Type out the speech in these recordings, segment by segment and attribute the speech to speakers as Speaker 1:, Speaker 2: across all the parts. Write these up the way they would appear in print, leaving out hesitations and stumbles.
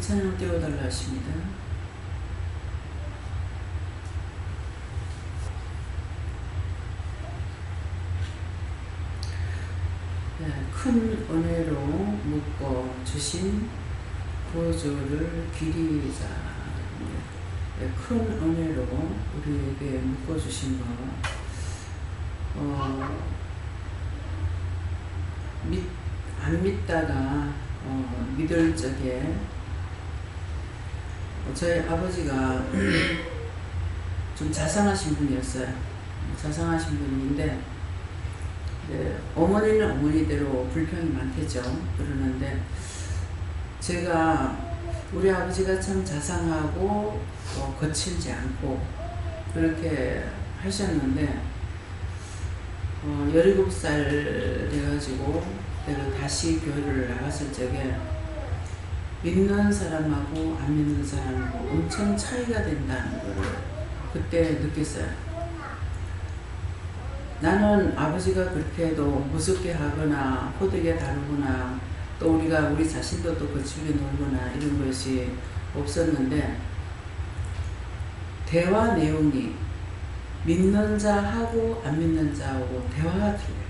Speaker 1: 찬양 띄워달라 하십니다. 네, 큰 은혜로 묶어 주신 구주를 기리자. 네, 큰 은혜로 우리에게 묶어 주신 것, 안 믿다가 믿을 적에 저희 아버지가 좀 자상하신 분이었어요. 자상하신 분인데, 네, 어머니는 어머니대로 불평이 많겠죠. 그러는데 제가 우리 아버지가 참 자상하고 거칠지 않고 그렇게 하셨는데 17살 돼가지고 내가 다시 교회를 나갔을 적에 믿는 사람하고 안 믿는 사람하고 엄청 차이가 된다는 걸 그때 느꼈어요. 나는 아버지가 그렇게 해도 무섭게 하거나 호되게 다루거나 또 우리 자신도 또 거칠게 놀거나 이런 것이 없었는데, 대화 내용이 믿는 자하고 안 믿는 자하고 대화가 틀려요.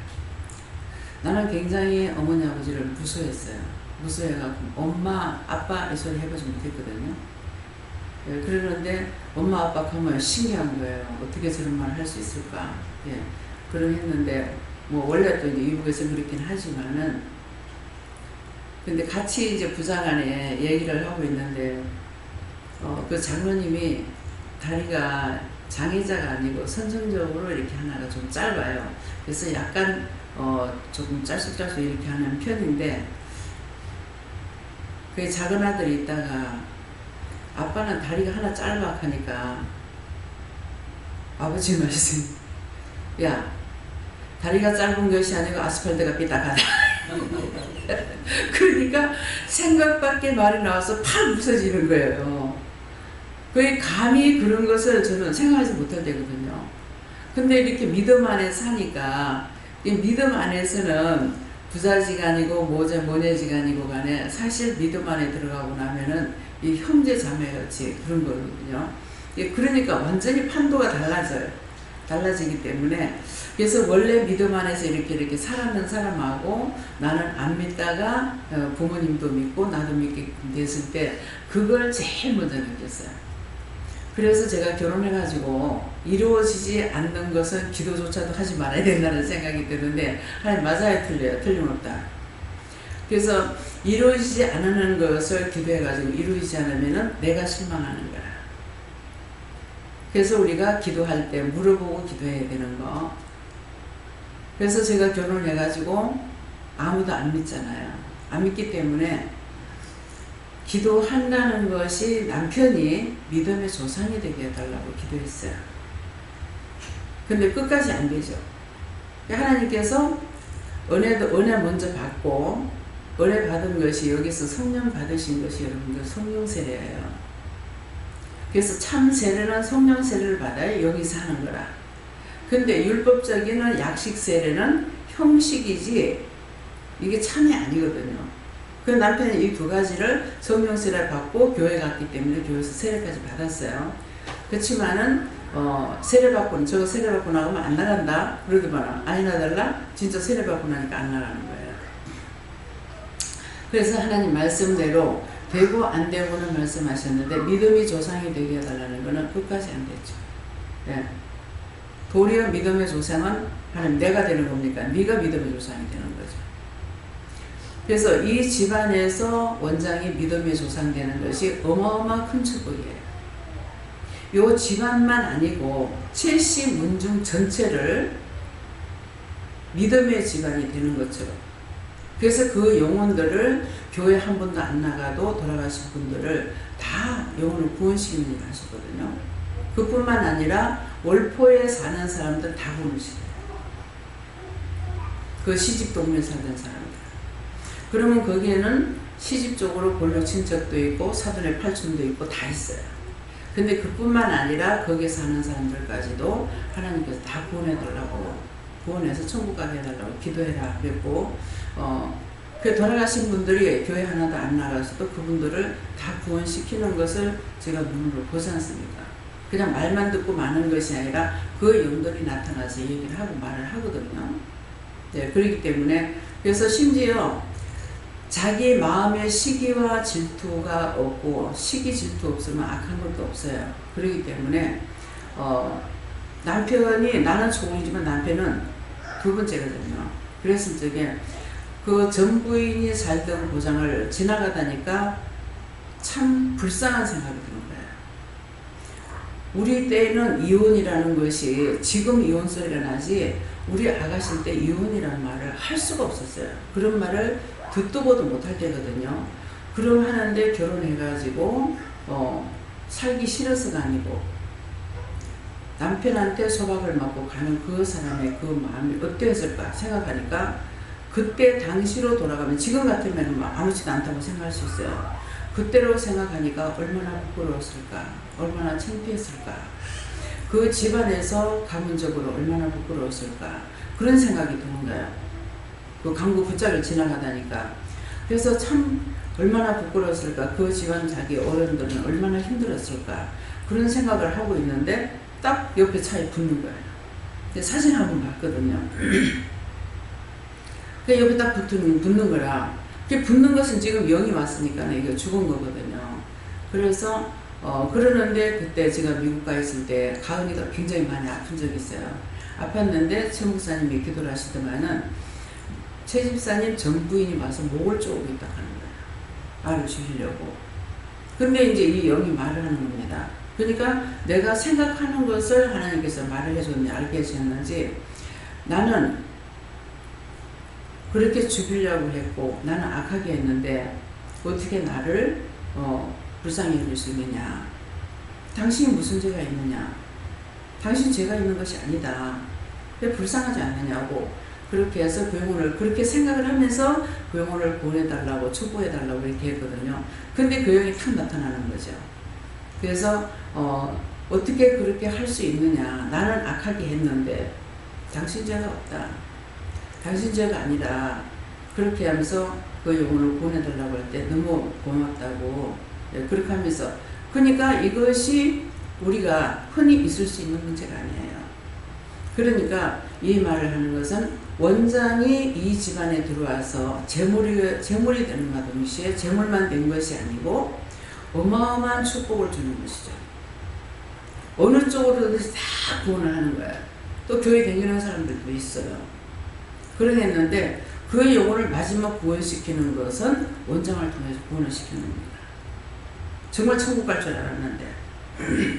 Speaker 1: 나는 굉장히 어머니 아버지를 무서워했어요. 무서워해갖고 엄마 아빠 이 소리 해보지 못했거든요. 예, 그러는데 엄마 아빠 하면 신기한 거예요. 어떻게 저런 말을 할 수 있을까. 예, 그런 했는데 뭐 원래 또 이제 이북에서 그렇긴 하지만은, 근데 같이 이제 부장 안에 얘기를 하고 있는데 그 장로님이 다리가 장애자가 아니고 선정적으로 이렇게 하나가 좀 짧아요. 그래서 약간 조금 짤쑥짤쑥 이렇게 하는 편인데, 그 작은 아들이 있다가 아빠는 다리가 하나 짧아 하니까 아버지 말씀, 야, 다리가 짧은 것이 아니고 아스팔트가 삐딱하다. 그러니까 생각밖에 말이 나와서 팍 부서지는 거예요. 그 감히 그런 것을 저는 생각하지 못할 때거든요. 근데 이렇게 믿음 안에 사니까, 이 믿음 안에서는 부자지간이고 모녀지간이고 간에 사실 믿음 안에 들어가고 나면은 이 형제 자매같이 그런 거거든요. 그러니까 완전히 판도가 달라지기 때문에, 그래서 원래 믿음 안에서 이렇게 살았는 사람하고 나는 안 믿다가 부모님도 믿고 나도 믿게 됐을 때 그걸 제일 먼저 느꼈어요. 그래서 제가 결혼해가지고 이루어지지 않는 것은 기도조차도 하지 말아야 된다는 생각이 드는데, 하나님 맞아요, 틀려요? 틀림없다. 그래서 이루어지지 않는 것을 기도해가지고 이루어지지 않으면 내가 실망하는 거야. 그래서 우리가 기도할 때 물어보고 기도해야 되는 거. 그래서 제가 결혼해가지고 아무도 안 믿잖아요. 안 믿기 때문에 기도한다는 것이 남편이 믿음의 조상이 되게 해달라고 기도했어요. 근데 끝까지 안 되죠. 하나님께서 은혜 먼저 받고, 은혜 받은 것이 여기서 성령 받으신 것이 여러분들 성령 세례예요. 그래서 참 세례는 성령 세례를 받아야 여기서 하는 거라. 근데 율법적인 약식 세례는 형식이지 이게 참이 아니거든요. 그 남편이 이 두 가지를 성령 세례 받고 교회 갔기 때문에 교회에서 세례까지 받았어요. 그렇지만은 세례 받고는 저거 세례 받고 나가면 안 나간다 그러더만, 아니나 달라 진짜 세례 받고 나니까 안 나가는 거예요. 그래서 하나님 말씀대로 되고 안 되고는 말씀하셨는데, 믿음이 조상이 되게 해달라는 거는 끝까지 안 됐죠. 예. 도리어 믿음의 조상은 하나님 내가 되는 겁니까? 네가 믿음의 조상이 되는 거죠. 그래서 이 집안에서 원장이 믿음의 조상 되는 것이 어마어마한 큰 축복이에요. 요 집안만 아니고 첼시 문중 전체를 믿음의 집안이 되는 것처럼, 그래서 그 영혼들을 교회 한 번도 안 나가도 돌아가신 분들을 다 영혼을 구원시키는 일을 하셨거든요. 그뿐만 아니라 월포에 사는 사람들 다 구원시켜요. 그 시집 동네 살던 사람들. 그러면 거기에는 시집 쪽으로 골목 친척도 있고 사돈의 팔촌도 있고 다 있어요. 근데 그뿐만 아니라 거기에 사는 사람들까지도 하나님께서 다 구원해달라고, 구원해서 천국 가게 해달라고 기도해라 그랬고, 그 돌아가신 분들이 교회 하나도 안 나가서도 그분들을 다 구원시키는 것을 제가 눈으로 보지 않습니까? 그냥 말만 듣고 마는 것이 아니라 그 영들이 나타나서 얘기를 하고 말을 하거든요. 네, 그렇기 때문에 그래서 심지어 자기 마음에 시기와 질투가 없고 시기 질투 없으면 악한 것도 없어요. 그렇기 때문에 남편이 나는 초혼이지만 남편은 두 번째거든요. 그래서 저게 그 전부인이 살던 고장을 지나가다니까 참 불쌍한 생각이 드는 거예요. 우리 때에는 이혼이라는 것이 지금 이혼 소리가 나지 우리 아가씨 때 이혼이라는 말을 할 수가 없었어요. 그런 말을 듣도 보도 못할 때거든요. 그럼 하는데 결혼해가지고 살기 싫어서가 아니고 남편한테 소박을 맞고 가는 그 사람의 그 마음이 어땠을까 생각하니까 그때 당시로 돌아가면 지금 같으면 아무렇지도 않다고 생각할 수 있어요. 그때로 생각하니까 얼마나 부끄러웠을까, 얼마나 창피했을까, 그 집안에서 가문적으로 얼마나 부끄러웠을까 그런 생각이 드는 거예요. 그 강구 굿자를 지나가다니까. 그래서 참 얼마나 부끄러웠을까, 그 집안 자기 어른들은 얼마나 힘들었을까 그런 생각을 하고 있는데 딱 옆에 차에 붙는 거예요. 사진 한번 봤거든요. 그 옆에 딱 붙는 거라. 붙는 것은 지금 영이 왔으니까 이게 죽은 거거든요. 그래서 그러는데 그때 제가 미국 가 있을 때 가은이가 굉장히 많이 아픈 적이 있어요. 아팠는데 최 목사님이 기도를 하시더만은 최 집사님 전 부인이 와서 목을 쪼고 있다 하는 거예요. 알을 주시려고. 근데 이제 이 영이 말을 하는 겁니다. 그러니까 내가 생각하는 것을 하나님께서 말을 해줬는지 알게 해주셨는지 나는 그렇게 죽이려고 했고 나는 악하게 했는데 어떻게 나를 불쌍히 여길 수 있느냐. 당신이 무슨 죄가 있느냐. 당신 죄가 있는 것이 아니다. 왜 불쌍하지 않느냐고 그렇게 해서 그 영혼을 그렇게 생각을 하면서 그 영혼을 보내달라고 촉구해달라고 이렇게 했거든요. 근데 그 영이 탁 나타나는 거죠. 그래서 어떻게 그렇게 할 수 있느냐. 나는 악하게 했는데 당신 죄가 없다. 당신 죄가 아니라 그렇게 하면서 그 영혼을 보내달라고 할 때 너무 고맙다고 그렇게 하면서 그러니까 이것이 우리가 흔히 있을 수 있는 문제가 아니에요. 그러니까 이 말을 하는 것은 원장이 이 집안에 들어와서 재물이 되는 가 동시에 재물만 된 것이 아니고 어마어마한 축복을 주는 것이죠. 어느 쪽으로든지 다 구원을 하는 거예요. 또 교회 다니는 사람들도 있어요. 그러겠는데 그 영혼을 마지막 구원시키는 것은 원장을 통해서 구원을 시키는 겁니다. 정말 천국 갈 줄 알았는데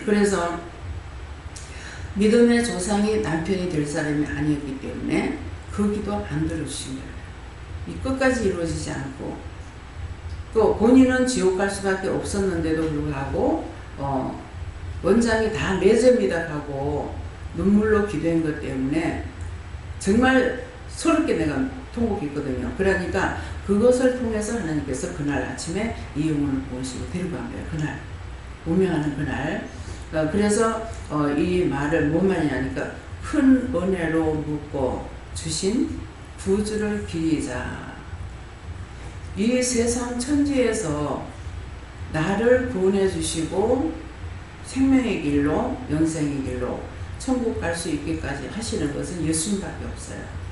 Speaker 1: 그래서 믿음의 조상이 남편이 될 사람이 아니었기 때문에 그 기도 안 들어주신 거예요. 이 끝까지 이루어지지 않고 또 본인은 지옥 갈 수밖에 없었는데도 불구하고 원장이 다 매제입니다 하고 눈물로 기도한 것 때문에 정말 서럽게 내가 통곡이 있거든요. 그러니까 그것을 통해서 하나님께서 그날 아침에 이 영혼을 구원시키고 데리고 간 거예요. 그날 운명하는 그날. 그래서 이 말을 뭔 말이냐니까 큰 은혜로 묻고 주신 구주를 기리자. 이 세상 천지에서 나를 구원해 주시고 생명의 길로 영생의 길로 천국 갈 수 있기까지 하시는 것은 예수님밖에 없어요.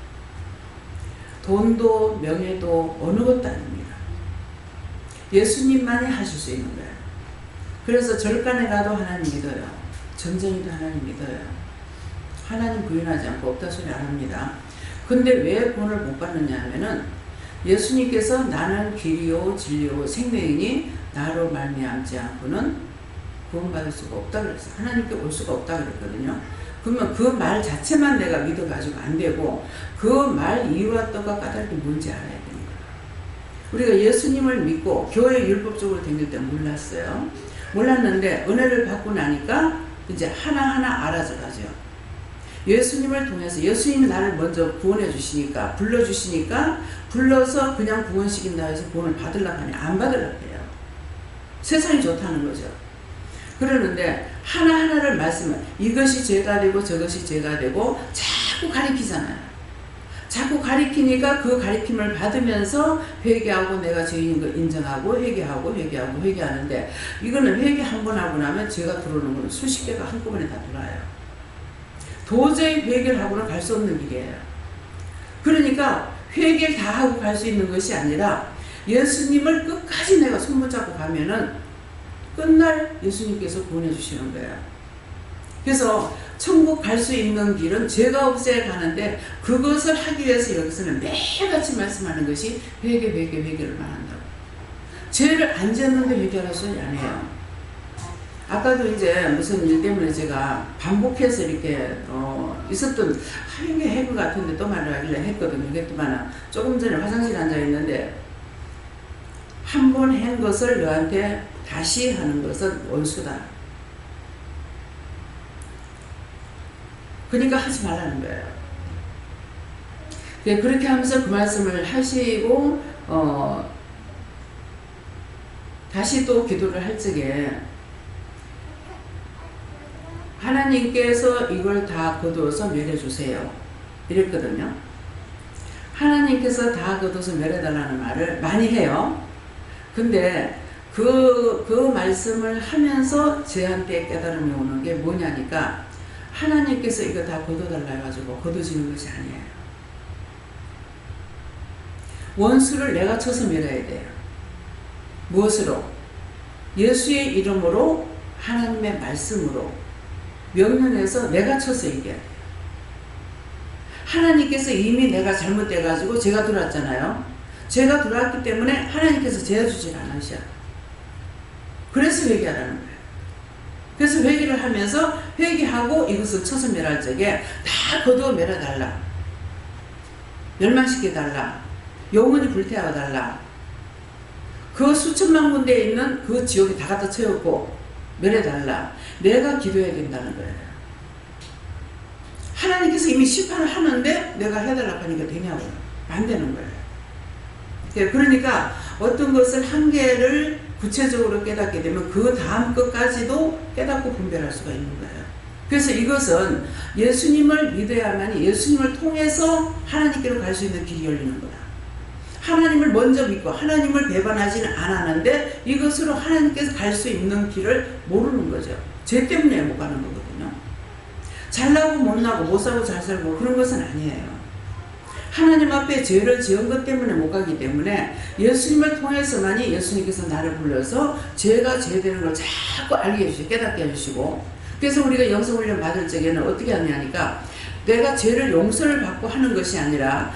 Speaker 1: 돈도 명예도 어느 것도 아닙니다. 예수님만이 하실 수 있는 거예요. 그래서 절간에 가도 하나님 믿어요. 전쟁에도 하나님 믿어요. 하나님 부인하지 않고 없다 소리 안 합니다. 근데 왜 구원을 못 받느냐 하면은 예수님께서 나는 길이요 진리요 생명이니 나로 말미암지 않고는 구원받을 수가 없다 그랬어요. 하나님께 올 수가 없다 그랬거든요. 그러면 그 말 자체만 내가 믿어가지고 안 되고 그 말 이유와 뜻과 까닭이 뭔지 알아야 되는 거예요. 우리가 예수님을 믿고 교회 율법적으로 다닐 때 몰랐어요. 몰랐는데 은혜를 받고 나니까 이제 하나하나 알아져 가죠. 예수님을 통해서 예수님이 나를 먼저 구원해 주시니까 불러주시니까 불러서 그냥 구원시킨다 해서 구원을 받으려고 하냐 안 받으려고 해요. 세상이 좋다는 거죠. 그러는데 하나하나를 말씀을 이것이 죄가 되고 저것이 죄가 되고 자꾸 가리키잖아요. 자꾸 가리키니까 그 가리킴을 받으면서 회개하고 내가 죄인인 거 인정하고 회개하는데 이거는 회개 한 번 하고 나면 죄가 들어오는 건 수십 개가 한꺼번에 다 들어와요. 도저히 회개를 하고는 갈 수 없는 길이에요. 그러니까 회개를 다 하고 갈 수 있는 것이 아니라 예수님을 끝까지 내가 손붙잡고 가면은 끝날 예수님께서 구원해 주시는 거예요. 그래서 천국 갈 수 있는 길은 죄가 없애야 가는데 그것을 하기 위해서 여기서는 매일같이 말씀하는 것이 회개를 말한다고. 죄를 안 지었는데 회개할 수는 안 해요. 아까도 이제 무슨 일 때문에 제가 반복해서 이렇게 있었던 하는 게 해그 같은데 또 말을 하길래 했거든요. 그랬더만 조금 전에 화장실에 앉아 있는데 한 번 한 것을 너한테 다시 하는 것은 원수다. 그러니까 하지 말라는 거예요. 그렇게 하면서 그 말씀을 하시고 다시 또 기도를 할 적에 하나님께서 이걸 다 거두어서 멸해주세요 이랬거든요. 하나님께서 다 거두어서 멸해달라는 말을 많이 해요. 근데 그 말씀을 하면서 저한테 깨달음이 오는 게 뭐냐니까 하나님께서 이거 다 거둬달라 해가지고 거둬지는 것이 아니에요. 원수를 내가 쳐서 멸해야 돼요. 무엇으로? 예수의 이름으로 하나님의 말씀으로 명령해서 내가 쳐서 이겨야 돼요. 하나님께서 이미 내가 잘못돼가지고 죄가 들어왔잖아요. 죄가 들어왔기 때문에 하나님께서 죄 주질 않으셔. 그래서 회개하라는 거예요. 그래서 회개를 하면서 회개하고 이것을 쳐서 멸할 적에 다 거두어 멸해달라. 멸망시켜달라. 영원히 불태워달라. 그 수천만 군데에 있는 그 지옥에 다 갖다 채웠고 멸해달라. 내가 기도해야 된다는 거예요. 하나님께서 이미 심판을 하는데 내가 해달라고 하니까 되냐고요. 안 되는 거예요. 그러니까 어떤 것을 한계를 구체적으로 깨닫게 되면 그 다음 것까지도 깨닫고 분별할 수가 있는 거예요. 그래서 이것은 예수님을 믿어야만이 예수님을 통해서 하나님께로 갈 수 있는 길이 열리는 거다. 하나님을 먼저 믿고 하나님을 배반하지는 않았는데 이것으로 하나님께서 갈 수 있는 길을 모르는 거죠. 죄 때문에 못 가는 거거든요. 잘나고 못나고 못사고 잘 살고 그런 것은 아니에요. 하나님 앞에 죄를 지은 것 때문에 못 가기 때문에 예수님을 통해서만이 예수님께서 나를 불러서 죄가 죄되는 걸 자꾸 알게 해주시고 깨닫게 해주시고 그래서 우리가 영성훈련 받을 적에는 어떻게 하냐니까 내가 죄를 용서를 받고 하는 것이 아니라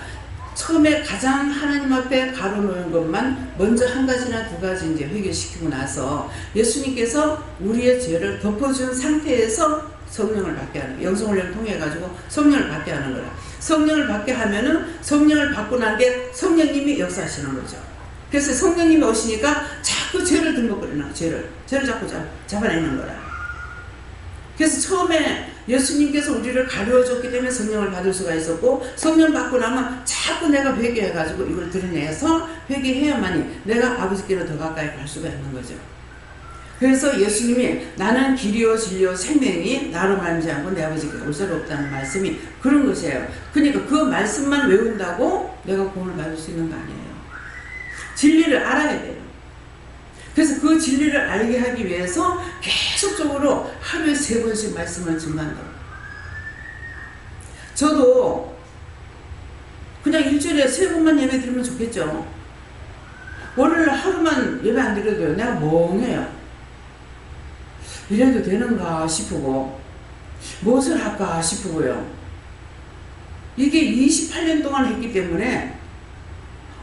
Speaker 1: 처음에 가장 하나님 앞에 가로놓은 것만 먼저 한 가지나 두 가지 이제 회개시키고 나서 예수님께서 우리의 죄를 덮어준 상태에서 성령을 받게 하는 영성훈련을 통해 가지고 성령을 받게 하는 거라. 성령을 받게 하면은 성령을 받고 난 뒤에 성령님이 역사하시는 거죠. 그래서 성령님이 오시니까 자꾸 죄를 들먹거리는 죄를 자꾸 잡아내는 거라. 그래서 처음에 예수님께서 우리를 가르쳐줬기 때문에 성령을 받을 수가 있었고 성령 받고 나면 자꾸 내가 회개해가지고 이걸 드러내서 회개해야만이 내가 아버지께로 더 가까이 갈 수가 있는 거죠. 그래서 예수님이 나는 길이요 진리요 생명이 나로 말미암고 내 아버지께 올 수가 없다는 말씀이 그런 것이에요. 그러니까 그 말씀만 외운다고 내가 구원을 받을 수 있는 거 아니에요. 진리를 알아야 돼요. 그래서 그 진리를 알게 하기 위해서 계속적으로 하루에 3번씩 말씀을 증거한다고. 저도 그냥 일주일에 3번만 예배 드리면 좋겠죠. 월요일 하루만 예배 안 드려도 내가 멍해요. 이래도 되는가 싶고 무엇을 할까 싶고요. 이게 28년 동안 했기 때문에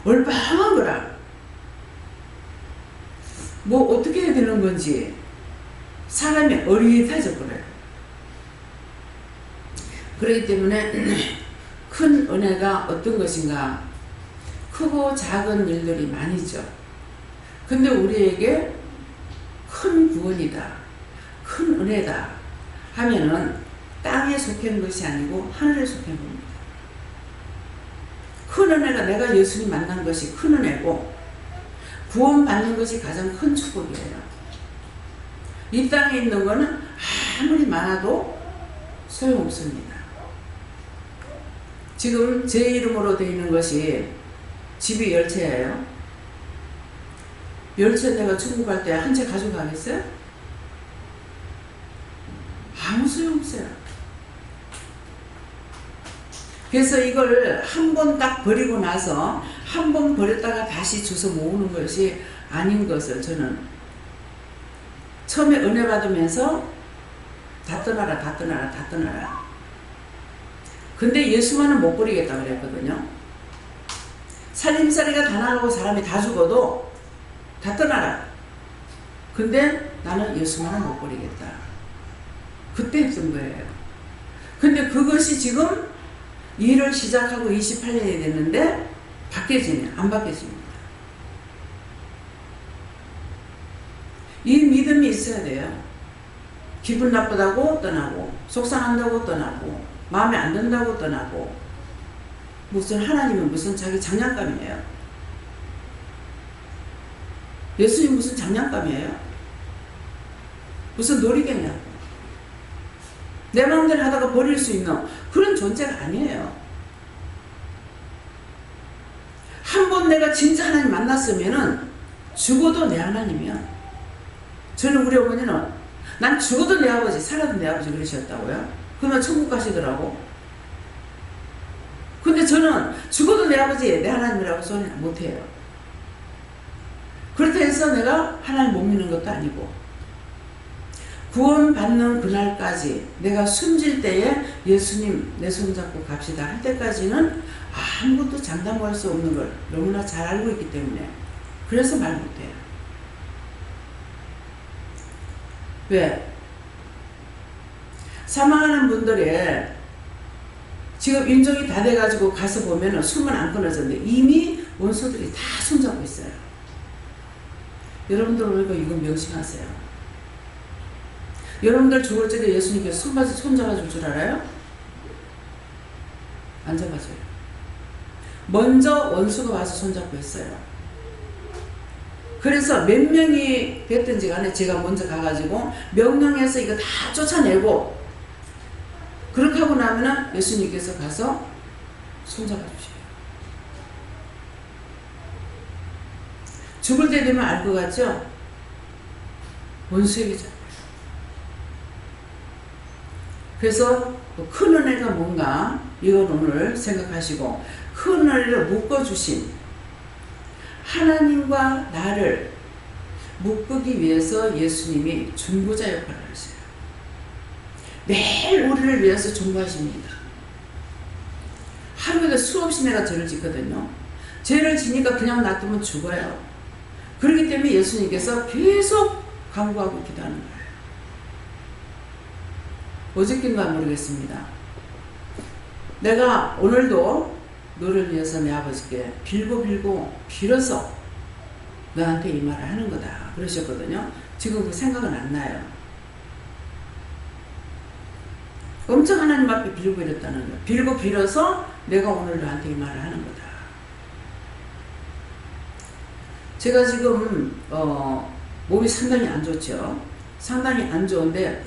Speaker 1: 얼빵한 거라. 뭐 어떻게 해야 되는 건지 사람이 어릿해졌거든요. 그렇기 때문에 큰 은혜가 어떤 것인가 크고 작은 일들이 많이죠. 근데 우리에게 큰 구원이다 큰 은혜다 하면은 땅에 속한 것이 아니고 하늘에 속한 겁니다. 큰 은혜가 내가 예수님 만난 것이 큰 은혜고 구원받는 것이 가장 큰 축복이에요. 이 땅에 있는 거는 아무리 많아도 소용없습니다. 지금 제 이름으로 되어 있는 것이 집이 10채예요. 10채 내가 중국 갈 때 한 채 가져가겠어요? 아무 소용없어요. 그래서 이걸 한 번 딱 버리고 나서 한 번 버렸다가 다시 주워 모으는 것이 아닌 것을 저는 처음에 은혜 받으면서 다 떠나라, 다 떠나라, 다 떠나라. 근데 예수만은 못 버리겠다 그랬거든요. 살림살이가 다 나가고 사람이 다 죽어도 다 떠나라. 근데 나는 예수만은 못 버리겠다. 그때 했던 거예요. 근데 그것이 지금 일을 시작하고 28년이 됐는데 바뀌어지네. 안 바뀌어집니다. 이 믿음이 있어야 돼요. 기분 나쁘다고 떠나고, 속상한다고 떠나고, 마음에 안 든다고 떠나고, 무슨 하나님은 무슨 자기 장난감이에요. 예수님 무슨 장난감이에요. 무슨 놀이개냐고. 내 마음대로 하다가 버릴 수 있는 그런 존재가 아니에요. 한 번 내가 진짜 하나님 만났으면은 죽어도 내 하나님이야. 저는 우리 어머니는 난 죽어도 내 아버지, 살아도 내 아버지 그러셨다고요. 그러면 천국 가시더라고. 근데 저는 죽어도 내 아버지, 내 하나님이라고 소리 못해요. 그렇다 해서 내가 하나님 못 믿는 것도 아니고, 구원받는 그날까지 내가 숨질 때에 예수님 내 손잡고 갑시다 할 때까지는 아무것도 장담할 수 없는 걸 너무나 잘 알고 있기 때문에 그래서 말 못해요. 왜? 사망하는 분들의 지금 인종이 다 돼가지고 가서 보면 숨은 안 끊어졌는데 이미 원수들이 다 손잡고 있어요. 여러분들 오늘 이거 명심하세요. 여러분들 죽을 적에 예수님께서 손잡아줄 줄 알아요? 안 잡아줘요. 먼저 원수가 와서 손잡고 있어요. 그래서 몇 명이 됐든지 간에 제가 먼저 가가지고 명령해서 이거 다 쫓아내고 그렇게 하고 나면은 예수님께서 가서 손잡아 주셔요. 죽을 때 되면 알 것 같죠? 원수에게 잡혀요. 그래서 큰 은혜가 뭔가 이걸 오늘 생각하시고 큰 은혜를 묶어주신 하나님과 나를 묶기 위해서 예수님이 중보자 역할을 하세요. 매일 우리를 위해서 중보하십니다. 하루에도 수없이 내가 죄를 짓거든요. 죄를 지니까 그냥 놔두면 죽어요. 그렇기 때문에 예수님께서 계속 간구하고 기도하는 거예요. 어저께인가 모르겠습니다. 내가 오늘도 너를 위해서 내 아버지께 빌어서 너한테 이 말을 하는 거다 그러셨거든요. 지금 그 생각은 안 나요. 엄청 하나님 앞에 빌고 이랬다는 거예요. 빌어서 내가 오늘 너한테 이 말을 하는 거다. 제가 지금 몸이 상당히 안 좋죠. 상당히 안 좋은데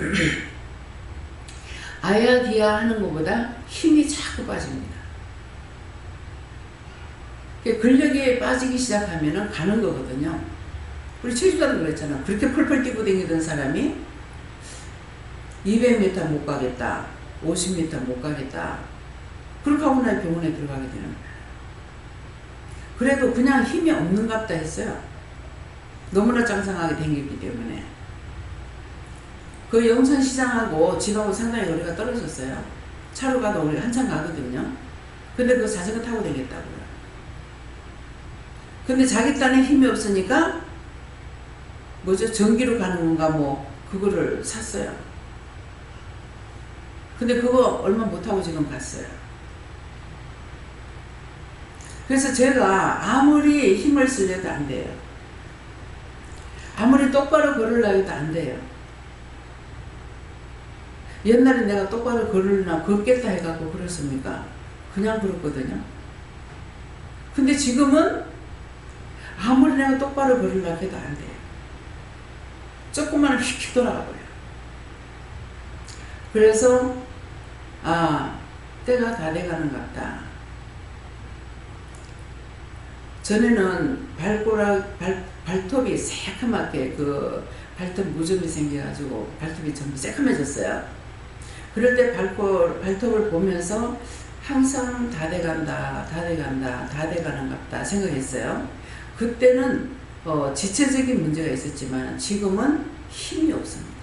Speaker 1: 아야디아 하는 것보다 힘이 자꾸 빠집니다. 근력이 빠지기 시작하면 가는 거거든요. 우리 최주가도 그랬잖아. 그렇게 펄펄 뛰고 다니던 사람이 200m 못 가겠다, 50m 못 가겠다. 그렇게 하고 나 병원에 들어가게 되는 거예요. 그래도 그냥 힘이 없는갑다 했어요. 너무나 짱짱하게 다녔기 때문에. 그 영천시장하고 집하고 상당히 거리가 떨어졌어요. 차로 가도 우리 한참 가거든요. 근데 그 자전거 타고 다녔다고요. 근데 자기 딴에 힘이 없으니까 전기로 가는 건가 그거를 샀어요. 근데 그거 얼마 못하고 지금 갔어요. 그래서 제가 아무리 힘을 쓰려도 안 돼요. 아무리 똑바로 걸으려고 해도 안 돼요. 옛날에 내가 똑바로 걷겠다 해갖고 그랬습니까? 그냥 그렇거든요. 근데 지금은 아무리 내가 똑바로 걸으려고 해도 안 돼요. 조금만 휙 돌아가고요. 그래서 때가 다 돼가는 것 같다. 전에는 발톱이 새카맣게 발톱 무좀이 생겨가지고 발톱이 전부 새카매졌어요. 그럴 때 발톱을 보면서 항상 다 돼간다, 다 돼간다, 다 돼가는갑다 생각했어요. 그때는 지체적인 문제가 있었지만 지금은 힘이 없습니다.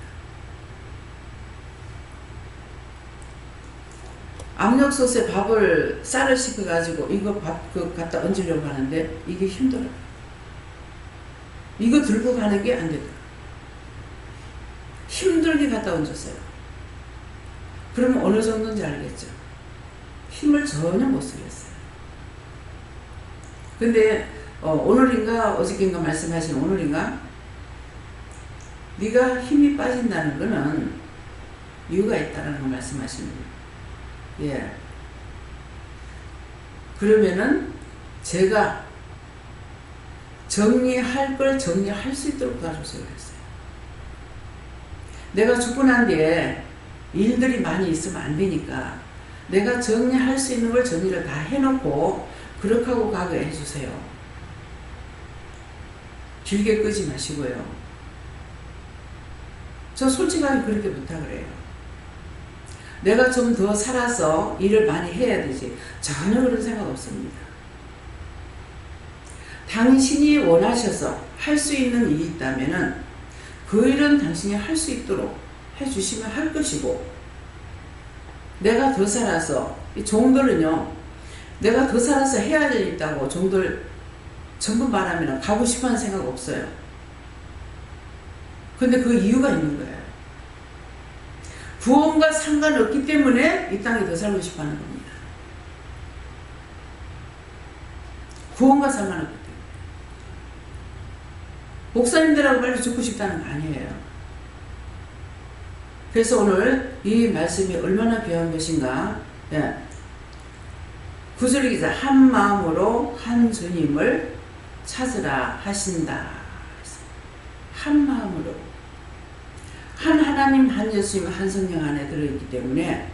Speaker 1: 압력솥에 쌀을 씻어가지고 이거 밥 갖다 얹으려고 하는데 이게 힘들어요. 이거 들고 가는 게 안 되더라고요. 힘들게 갖다 얹었어요. 그러면 어느 정도인지 알겠죠? 힘을 전혀 못 쓰겠어요. 근데 오늘인가 어저께인가 말씀하신 오늘인가 네가 힘이 빠진다는 거는 이유가 있다는 거 말씀하시는 거예요. 예. 그러면은 제가 정리할 걸 정리할 수 있도록 도와주세요 그랬어요. 내가 죽고 난 뒤에 일들이 많이 있으면 안 되니까 내가 정리할 수 있는 걸 정리를 다 해놓고 그렇게 하고 가게 해주세요. 길게 끄지 마시고요. 저 솔직하게 그렇게 부탁을 해요. 내가 좀 더 살아서 일을 많이 해야 되지. 전혀 그런 생각 없습니다. 당신이 원하셔서 할 수 있는 일이 있다면은 그 일은 당신이 할 수 있도록 해주시면 할 것이고, 내가 더 살아서, 이 종들은요, 내가 더 살아서 해야 될 일 있다고 종들 전부 말하면 가고 싶어 하는 생각 없어요. 근데 그 이유가 있는 거예요. 구원과 상관없기 때문에 이 땅에 더 살고 싶어 하는 겁니다. 구원과 상관없기 때문에. 목사님들하고 빨리 죽고 싶다는 거 아니에요. 그래서 오늘 이 말씀이 얼마나 귀한 것인가. 예. 구절의 기자 한 마음으로 한 주님을 찾으라 하신다. 한 마음으로. 한 하나님, 한 예수님, 한 성령 안에 들어있기 때문에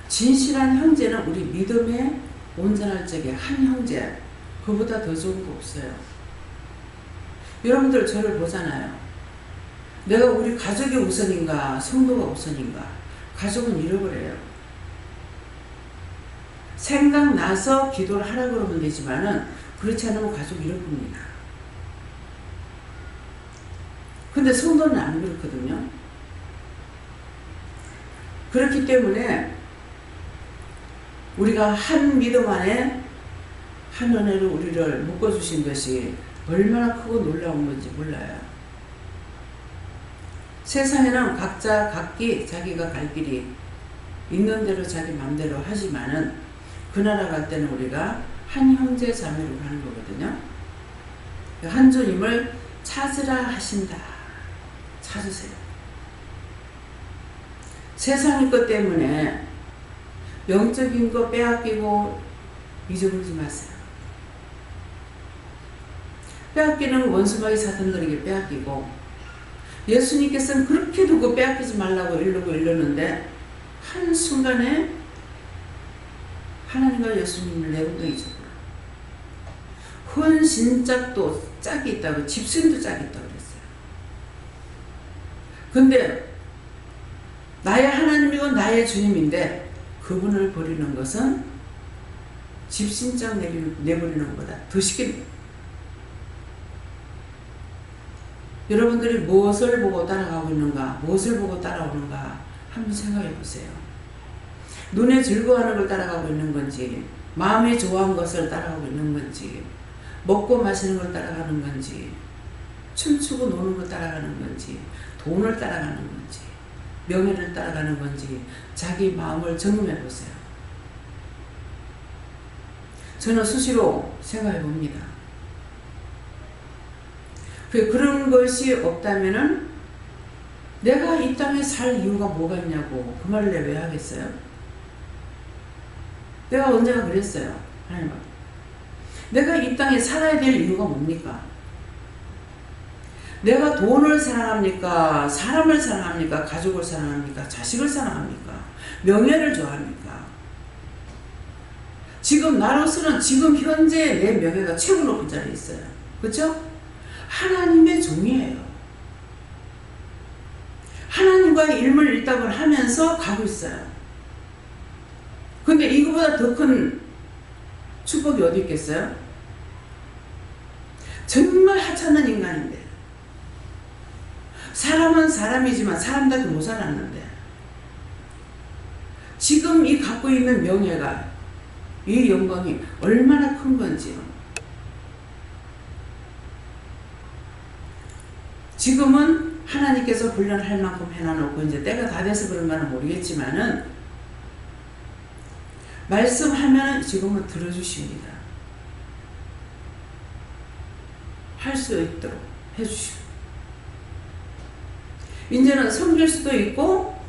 Speaker 1: 진실한 형제는 우리 믿음의 온전할 적에 한 형제, 그보다 더 좋은 거 없어요. 여러분들 저를 보잖아요. 내가 우리 가족이 우선인가 성도가 우선인가. 가족은 잃어버려요. 생각나서 기도를 하라고 그러면 되지만은 그렇지 않으면 가족 잃어버립니다. 근데 성도는 안 그렇거든요. 그렇기 때문에 우리가 한 믿음 안에 한 은혜로 우리를 묶어주신 것이 얼마나 크고 놀라운 건지 몰라요. 세상에는 각자 각기 자기가 갈 길이 있는 대로 자기 마음대로 하지만은 그 나라 갈 때는 우리가 한 형제 자매로 가는 거거든요. 한 주님을 찾으라 하신다. 찾으세요. 세상의 것 때문에 영적인 거 빼앗기고 잊어버리지 마세요. 빼앗기는 원수마귀 사탄들에게 빼앗기고, 예수님께서는 그렇게 두고 빼앗기지 말라고 일렀는데 한순간에 하나님과 예수님을 내버려 잊어버려. 헌신짝도 짝이 있다고, 집신도 짝이 있다고 그랬어요. 근데 나의 하나님이고 나의 주님인데 그분을 버리는 것은 집신짝 내버리는 것보다 더 쉽게. 여러분들이 무엇을 보고 따라가고 있는가, 무엇을 보고 따라오는가 한번 생각해 보세요. 눈에 즐거워하는 걸 따라가고 있는 건지, 마음이 좋아하는 것을 따라가고 있는 건지, 먹고 마시는 걸 따라가는 건지, 춤추고 노는 걸 따라가는 건지, 돈을 따라가는 건지, 명예를 따라가는 건지 자기 마음을 점검해 보세요. 저는 수시로 생각해 봅니다. 그런 것이 없다면은 내가 이 땅에 살 이유가 뭐가 있냐고 그 말을 내가 왜 하겠어요? 내가 언제가 그랬어요. 하나님, 내가 이 땅에 살아야 될 이유가 뭡니까? 내가 돈을 사랑합니까? 사람을 사랑합니까? 가족을 사랑합니까? 자식을 사랑합니까? 명예를 좋아합니까? 지금 나로서는 지금 현재 내 명예가 최고 높은 자리에 있어요. 그렇죠? 하나님의 종이에요. 하나님과의 일물일답을 하면서 가고 있어요. 근데 이거보다 더 큰 축복이 어디 있겠어요? 정말 하찮은 인간인데, 사람은 사람이지만 사람답게 못 살았는데, 지금 이 갖고 있는 명예가, 이 영광이 얼마나 큰 건지요. 지금은 하나님께서 훈련할 만큼 해놔놓고 이제 때가 다 돼서 그런가는 모르겠지만은, 말씀하면 지금은 들어주십니다. 할 수 있도록 해주시고, 이제는 섬길 수도 있고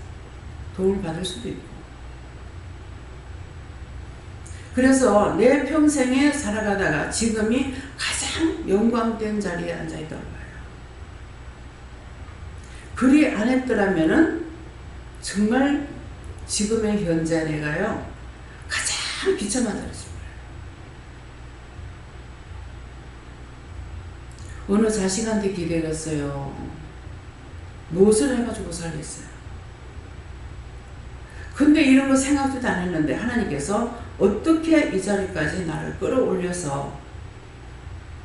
Speaker 1: 도움을 받을 수도 있고, 그래서 내 평생에 살아가다가 지금이 가장 영광된 자리에 앉아있다고 봐요. 그리 안 했더라면은 정말 지금의 현재 내가요 가장 비참한 자리입니다. 어느 자식한테 기대겠어요. 무엇을 해가지고 살겠어요. 근데 이런 거 생각도 안 했는데 하나님께서 어떻게 이 자리까지 나를 끌어올려서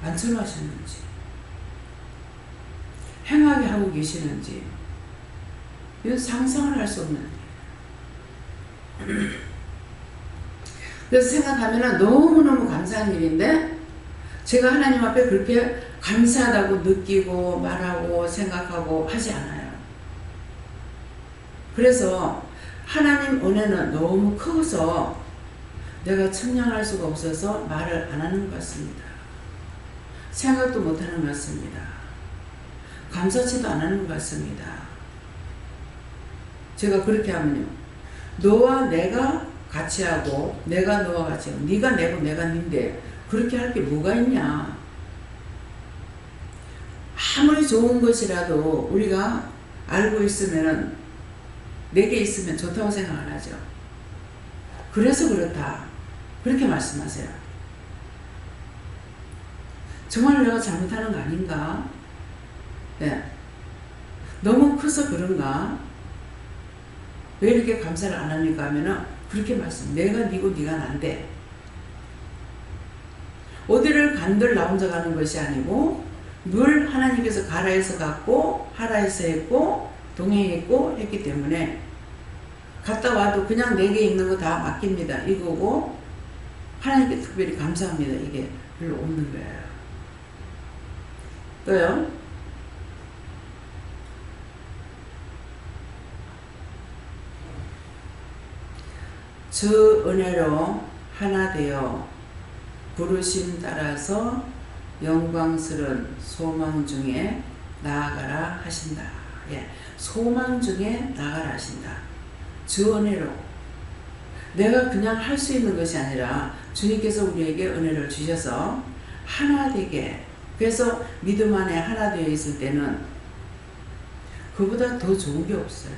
Speaker 1: 앉혀놓으셨는지, 행하게 하고 계시는지, 이건 상상을 할 수 없는 일이에요. 그래서 생각하면 너무너무 감사한 일인데, 제가 하나님 앞에 그렇게 감사하다고 느끼고 말하고 생각하고 하지 않아요. 그래서 하나님 은혜는 너무 커서 내가 청량할 수가 없어서 말을 안 하는 것 같습니다. 생각도 못 하는 것 같습니다. 감사치도 안 하는 것 같습니다. 제가 그렇게 하면요, 너와 내가 같이 하고 내가 너와 같이 하고 네가 내고 내가 니인데 그렇게 할 게 뭐가 있냐. 아무리 좋은 것이라도 우리가 알고 있으면, 내게 있으면 좋다고 생각 안 하죠. 그래서 그렇다, 그렇게 말씀하세요. 정말 내가 잘못하는 거 아닌가? 네. 너무 커서 그런가? 왜 이렇게 감사를 안 합니까? 하면은 그렇게 말씀, 내가 니고 니가 난데, 어디를 간들 나 혼자 가는 것이 아니고 늘 하나님께서 가라 해서 갔고 하라 해서 했고 동행했고 했기 때문에 갔다 와도 그냥 내게 있는 거 다 맡깁니다 이거고, 하나님께 특별히 감사합니다 이게 별로 없는 거예요. 또요, 저 은혜로 하나 되어 부르심 따라서 영광스러운 소망 중에 나아가라 하신다. 예, 소망 중에 나아가라 하신다. 주 은혜로, 내가 그냥 할 수 있는 것이 아니라 주님께서 우리에게 은혜를 주셔서 하나 되게, 그래서 믿음 안에 하나 되어 있을 때는 그보다 더 좋은 게 없어요.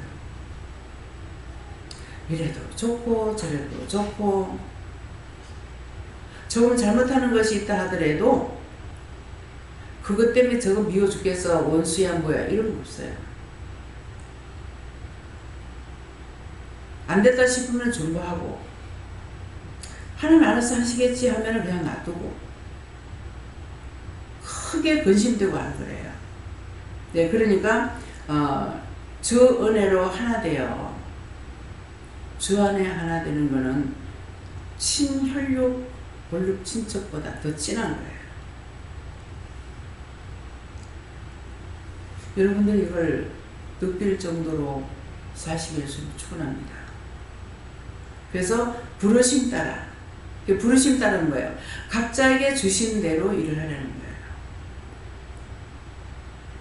Speaker 1: 이래도 좋고 저래도 좋고, 조금 잘못하는 것이 있다 하더라도 그것 때문에 저거 미워 죽겠어, 원수야 뭐야, 이런 거 없어요. 안 됐다 싶으면 존버하고, 하나님 알아서 하시겠지 하면 그냥 놔두고, 크게 근심되고 안 그래요. 네, 그러니까 주 은혜로 하나 되어, 주 안에 하나 되는 거는 친혈육 본육 친척보다 더 진한 거예요. 여러분들 이걸 느낄 정도로 사시길 축원합니다. 그래서 부르심 따라, 부르심 따르는 거예요. 각자에게 주신 대로 일을 하려는 거예요.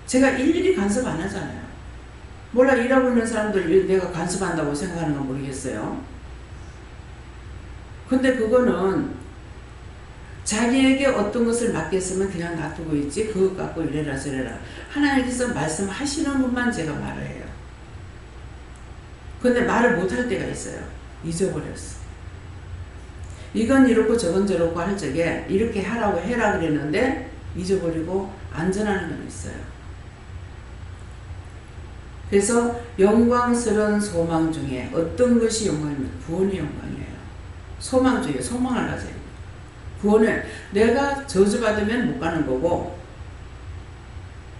Speaker 1: 제가 일일이 간섭 안 하잖아요. 몰라, 일하고 있는 사람들 내가 간섭한다고 생각하는 건 모르겠어요. 근데 그거는 자기에게 어떤 것을 맡겼으면 그냥 놔두고 있지, 그것 갖고 이래라 저래라. 하나님께서 말씀하시는 것만 제가 말을 해요. 근데 말을 못할 때가 있어요. 잊어버렸어. 이건 이렇고 저건 저렇고 할 적에 이렇게 하라고 해라 그랬는데 잊어버리고 안전하는 건 있어요. 그래서 영광스러운 소망 중에 어떤 것이 영광이면 구원이 영광이에요. 소망 중에 소망을 가져야 돼요. 구원을 내가 저주받으면 못 가는 거고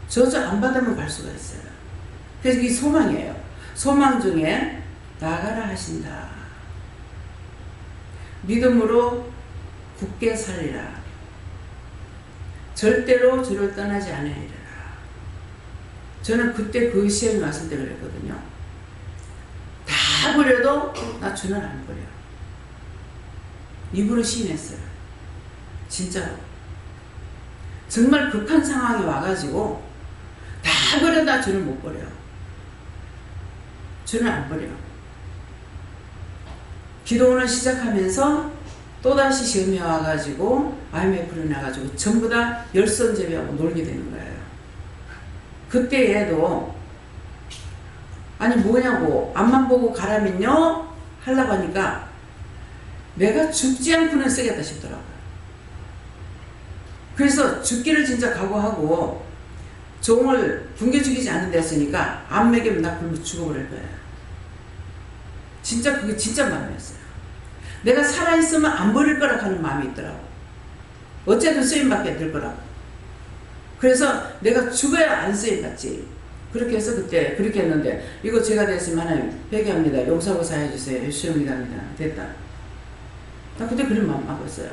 Speaker 1: 저주 안 받으면 갈 수가 있어요. 그래서 이게 소망이에요. 소망 중에 나가라 하신다. 믿음으로 굳게 살리라. 절대로 주를 떠나지 않으리라. 저는 그때 그 시험이 왔을 때 그랬거든요. 다 버려도 나 주는 안 버려. 입으로 시인했어요. 진짜로. 정말 극한 상황이 와가지고 다 버려도 나 주는 못 버려. 주는 안 버려. 기도원을 시작하면서 또다시 시험이 와가지고 IMF를 나가지고 전부 다 열선 제비하고 놀게 되는 거예요. 그때 얘도 아니 뭐냐고 앞만 보고 가라면요 하려고 하니까 내가 죽지 않고는 쓰겠다 싶더라고요. 그래서 죽기를 진짜 각오하고 종을 굶겨 죽이지 않는 데 했으니까 안 먹이면 나 굶어 죽어버릴 거예요. 진짜 그게 진짜 마음이었어요. 내가 살아있으면 안 버릴 거라고 하는 마음이 있더라고. 어쨌든 쓰임받게 될 거라고. 그래서 내가 죽어야 안 쓰임받지. 그렇게 해서 그때 그렇게 했는데 이거 제가 됐으면 하나님 회개합니다. 용서하고 사해주세요. 예수입니다. 됐다. 나 그때 그런 마음 먹었어요.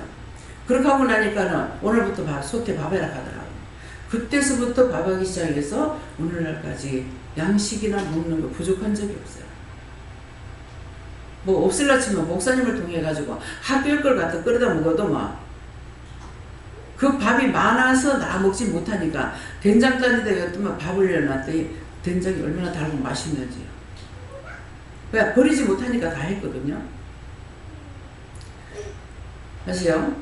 Speaker 1: 그렇게 하고 나니까는 오늘부터 소태 밥해라 하더라고. 그때서부터 밥하기 시작해서 오늘날까지 양식이나 먹는 거 부족한 적이 없어요. 뭐 없을라 치면 목사님을 통해 가지고 학교일 걸 갖다 끓여다 먹어도 막 그 밥이 많아서 나 먹지 못하니까 된장간에다 였더만 밥을 내놨더니 된장이 얼마나 달고 맛있는지. 왜 버리지 못하니까 다 했거든요. 아시죠?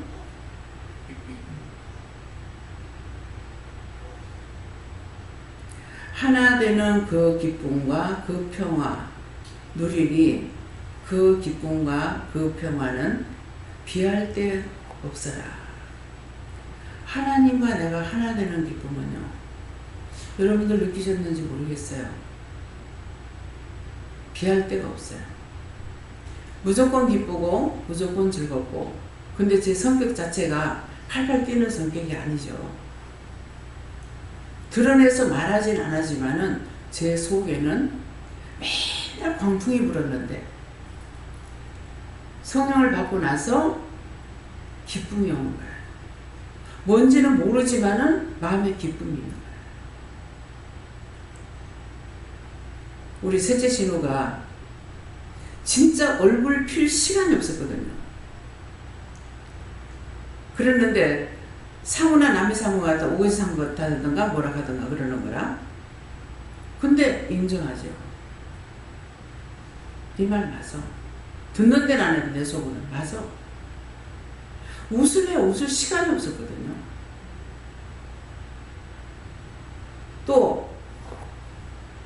Speaker 1: 하나 되는 그 기쁨과 그 평화 누리니 그 기쁨과 그 평화는 비할 데 없어라. 하나님과 내가 하나 되는 기쁨은요. 여러분들 느끼셨는지 모르겠어요. 비할 데가 없어요. 무조건 기쁘고 무조건 즐겁고 근데 제 성격 자체가 팔팔 뛰는 성격이 아니죠. 드러내서 말하진 않았지만은 제 속에는 맨날 광풍이 불었는데 성령을 받고 나서 기쁨이 오는 거예요. 뭔지는 모르지만은 마음에 기쁨이 있는 거예요. 우리 셋째 신우가 진짜 얼굴 필 시간이 없었거든요. 그랬는데 사무나 남의 사무가 다 오거지 사무 같다든가 뭐라 하든가 그러는 거라. 근데 인정하죠. 네 말 맞아. 듣는 데는 안 해도 내 속으로는 맞아. 웃을 시간이 없었거든요. 또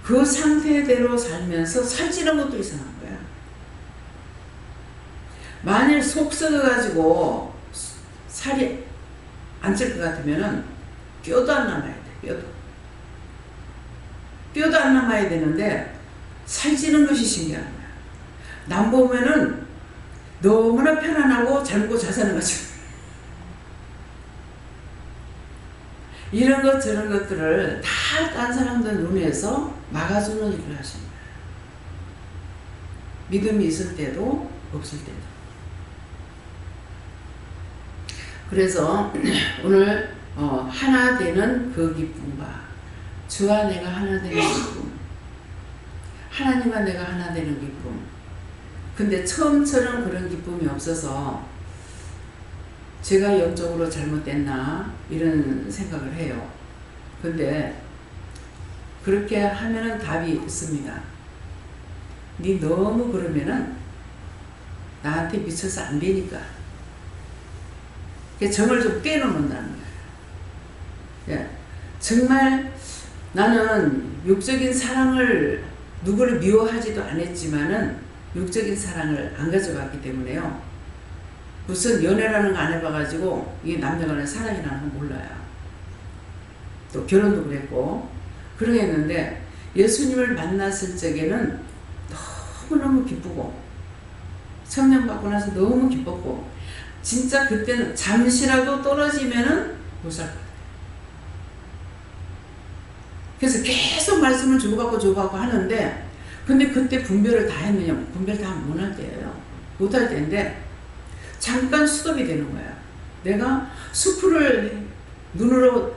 Speaker 1: 그 상태대로 살면서 살찌는 것도 이상한 거야. 만일 속 썩어가지고 살이 안 찔 것 같으면은 뼈도 안 남아야 돼. 뼈도 안 남아야 되는데 살찌는 것이 신기한 거야. 남 보면은 너무나 편안하고 잘 먹고 잘 사는 거죠. 이런 것 저런 것들을 다 딴 사람들 눈에서 막아주는 일을 하십니다. 믿음이 있을 때도 없을 때도. 그래서 오늘 하나 되는 그 기쁨과 주와 내가 하나 되는 기쁨, 하나님과 내가 하나 되는 기쁨. 근데 처음처럼 그런 기쁨이 없어서 제가 영적으로 잘못됐나 이런 생각을 해요. 근데 그렇게 하면은 답이 있습니다. 니 너무 그러면은 나한테 미쳐서 안 되니까. 정을 좀 떼놓는다는 거예요. 예. 정말 나는 육적인 사랑을 누구를 미워하지도 않았지만은 육적인 사랑을 안 가져갔기 때문에요. 무슨 연애라는 거 안 해봐가지고 이게 남녀간의 사랑이라는 거 몰라요. 또 결혼도 그랬고 그러겠는데 예수님을 만났을 적에는 너무너무 기쁘고 성령 받고 나서 너무 기뻤고 진짜 그때는 잠시라도 떨어지면은 못 살 것 같아요. 그래서 계속 말씀을 주고받고 하는데 근데 그때 분별을 다 했느냐? 분별 다 못할 때예요. 못할 때인데 잠깐 스톱이 되는 거야. 내가 수풀을 눈으로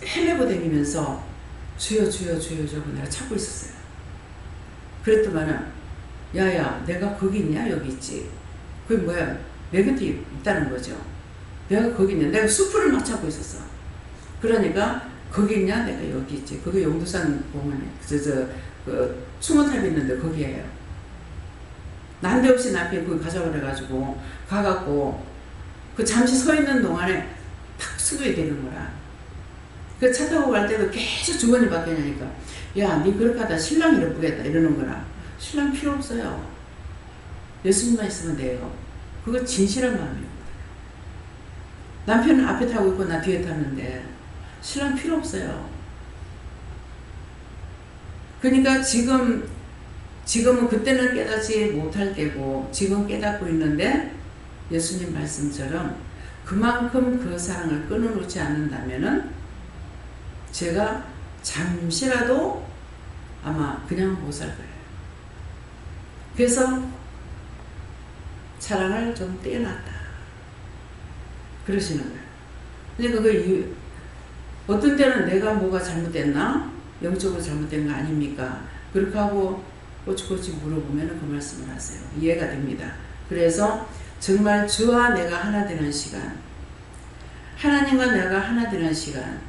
Speaker 1: 헤매고 다니면서 주여 주여 주여 저거 내가 찾고 있었어요. 그랬더만은 야야 내가 거기 있냐? 여기 있지. 그게 뭐야? 내 곁에 있다는 거죠. 내가 거기 있냐? 내가 수풀을 막 찾고 있었어. 그러니까 거기 있냐? 내가 여기 있지. 그게 용두산 공원에 그 추모탑이 있는데 거기에요. 난데없이 남편이 거기 가자고 그래가지고 가갖고 그 잠시 서 있는 동안에 탁 수급이 되는 거라. 그 차 타고 갈 때도 계속 주머니 바뀌냐니까 야, 니 그렇게 하다 신랑이 예쁘겠다 이러는 거라. 신랑 필요 없어요. 예수님만 있으면 돼요. 그거 진실한 마음이에요. 남편은 앞에 타고 있고 나 뒤에 탔는데 신랑 필요 없어요. 그러니까 지금은 그때는 깨닫지 못할 때고 지금 깨닫고 있는데 예수님 말씀처럼 그만큼 그 사랑을 끊어놓지 않는다면은 제가 잠시라도 아마 그냥 못 살 거예요. 그래서 사랑을 좀 떼어놨다 그러시는 거예요. 근데 그거 어떤 때는 내가 뭐가 잘못됐나? 영적으로 잘못된 거 아닙니까? 그렇게 하고 꼬치꼬치 물어보면 그 말씀을 하세요. 이해가 됩니다. 그래서 정말 주와 내가 하나 되는 시간, 하나님과 내가 하나 되는 시간,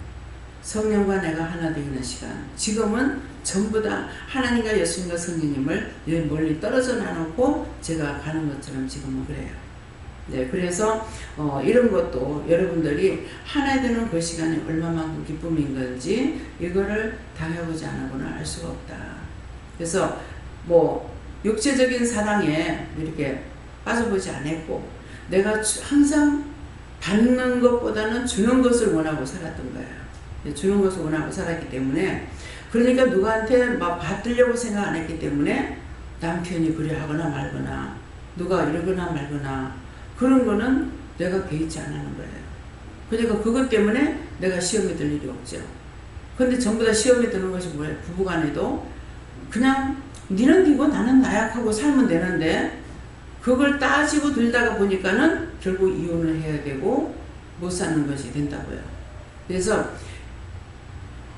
Speaker 1: 성령과 내가 하나 되는 시간, 지금은 전부 다 하나님과 예수님과 성령님을 멀리 떨어져 놔놓고 제가 가는 것처럼 지금은 그래요. 네, 그래서 이런 것도 여러분들이 하나 되는 그 시간이 얼마만큼 기쁨인 건지 이거를 당해보지 않으고는 알 수가 없다. 그래서 뭐 육체적인 사랑에 이렇게 빠져보지 않았고 내가 항상 받는 것보다는 주는 것을 원하고 살았던 거예요. 주는 것을 원하고 살았기 때문에 그러니까 누구한테 막 받으려고 생각 안 했기 때문에 남편이 그래 하거나 말거나 누가 이러거나 말거나 그런 거는 내가 개의치 않는 거예요. 그러니까 그것 때문에 내가 시험에 들 일이 없죠. 근데 전부 다 시험에 드는 것이 뭐예요? 부부간에도 그냥 니는 니고 나는 나야 하고 살면 되는데 그걸 따지고 들다가 보니까는 결국 이혼을 해야 되고 못 사는 것이 된다고요. 그래서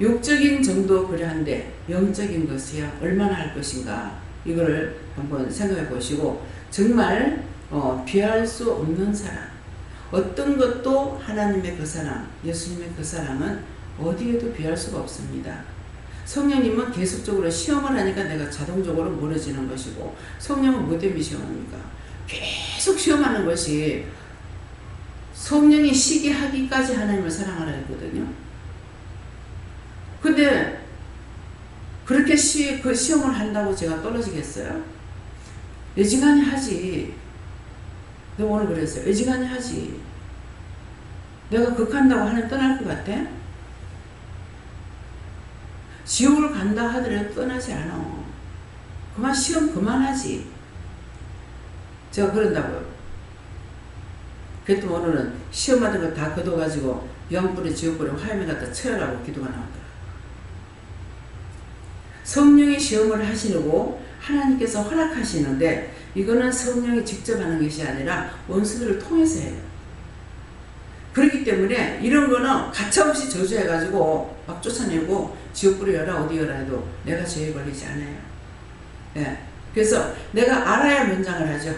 Speaker 1: 육적인 정도 그러한데 영적인 것이야 얼마나 할 것인가 이거를 한번 생각해 보시고 정말 비할 수 없는 사랑 어떤 것도 하나님의 그 사랑 예수님의 그 사랑은 어디에도 비할 수가 없습니다. 성령님은 계속적으로 시험을 하니까 내가 자동적으로 멀어지는 것이고 성령은 뭐 때문에 시험합니까? 계속 시험하는 것이 성령이 쉬게 하기까지 하나님을 사랑하라 했거든요. 근데 그렇게 그 시험을 한다고 제가 떨어지겠어요? 애지간히 하지. 내가 오늘 그랬어요. 애지간히 하지. 내가 극한다고 하나님 떠날 것 같아? 지옥을 간다 하더라도 떠나지 않아. 그만 시험 그만하지. 제가 그런다고요. 그랬더니 오늘은 시험 받은 거 다 걷어가지고 영불에 지옥불에 화염에 갖다 쳐라고 기도가 나오더라. 성령이 시험을 하시려고 하나님께서 허락하시는데 이거는 성령이 직접 하는 것이 아니라 원수들을 통해서 해요. 그렇기 때문에 이런 거는 가차없이 저주해가지고 막 쫓아내고 지옥불에 열라 어디 열라 해도 내가 죄에 걸리지 않아요. 네. 그래서 내가 알아야 면장을 하죠.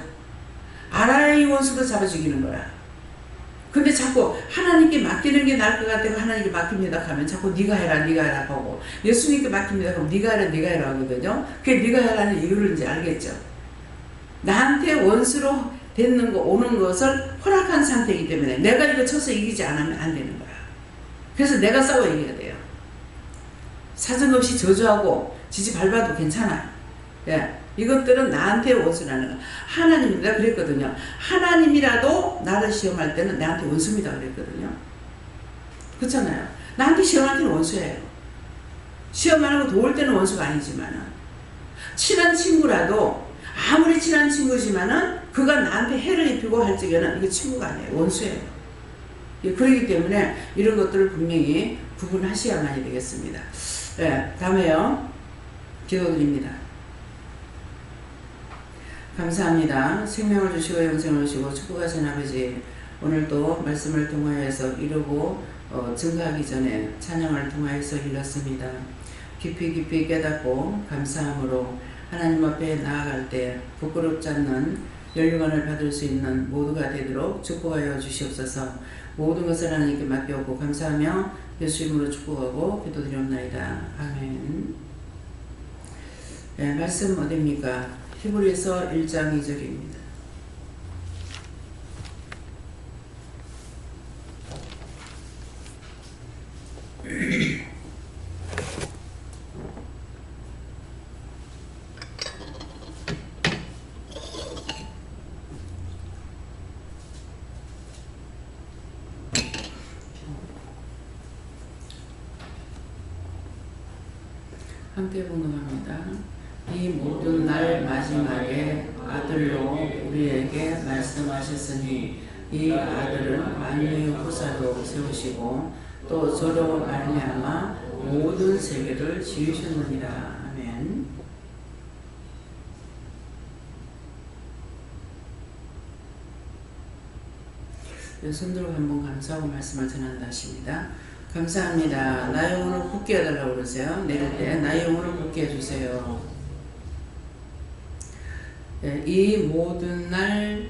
Speaker 1: 알아야 이 원수도 잡아 죽이는 거야. 근데 자꾸 하나님께 맡기는 게 나을 것 같다고 하나님께 맡깁니다 하면 자꾸 네가 해라 하고 예수님께 맡깁니다 하면 네가 해라 하거든요. 그게 네가 해라는 이유를 이제 알겠죠. 나한테 원수로 되는 거 오는 것을 허락한 상태이기 때문에 내가 이거 쳐서 이기지 않으면 안 되는 거야. 그래서 내가 싸워 이겨야 돼요. 사정없이 저주하고 지지 밟아도 괜찮아요. 예. 이것들은 나한테 원수라는 거. 하나님입니다 그랬거든요. 하나님이라도 나를 시험할 때는 나한테 원수입니다 그랬거든요. 그렇잖아요. 나한테 시험할 때는 원수예요. 시험하는 거 도울 때는 원수가 아니지만은, 친한 친구라도 아무리 친한 친구지만은 그가 나한테 해를 입히고 할 적에는 이게 친구가 아니에요. 원수예요. 그렇기 때문에 이런 것들을 분명히 구분하셔야만이 되겠습니다. 네, 다음에요. 기도드립니다. 감사합니다. 생명을 주시고 영생을 주시고 축복하신 아버지, 오늘도 말씀을 통하여서 이루고 증거하기 전에 찬양을 통하여서 일렀습니다. 깊이 깨닫고 감사함으로 하나님 앞에 나아갈 때 부끄럽지 않는 연륜관을 받을 수 있는 모두가 되도록 축복하여 주시옵소서. 모든 것을 하나님께 맡겨오고 감사하며 예수 이름으로 축복하고 기도드리옵나이다. 아멘. 네, 말씀 어디입니까? 히브리서 1장 2절입니다. 함께 봉독합니다. 이 모든 날 마지막에 아들로 우리에게 말씀하셨으니 이 아들은 만유의 후사로 세우시고 또 저로 말미암아 모든 세계를 지으셨느니라. 아멘. 손들고 한번 감사하고 말씀을 전한다 하십니다. 감사합니다. 나의 영혼을 굳게 해달라고 그러세요. 내릴 때 나의 영혼을 굳게 해주세요. 네, 이 모든 날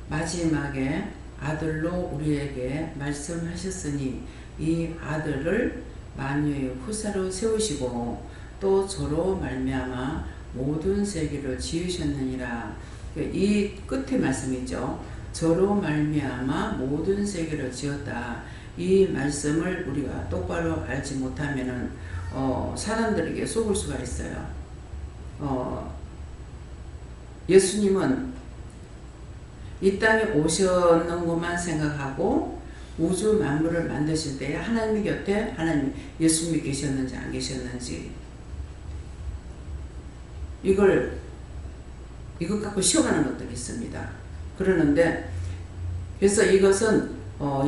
Speaker 1: 마지막에 아들로 우리에게 말씀하셨으니 이 아들을 만유의 후사로 세우시고 또 저로 말미암아 모든 세계를 지으셨느니라. 이 끝에 말씀 있죠. 저로 말미암아 모든 세계를 지었다. 이 말씀을 우리가 똑바로 알지 못하면은 사람들에게 속을 수가 있어요. 예수님은 이 땅에 오셨는 것만 생각하고 우주 만물을 만드실 때 하나님 곁에 하나님 예수님이 계셨는지 안 계셨는지 이것 갖고 시험하는 것들이 있습니다. 그러는데 그래서 이것은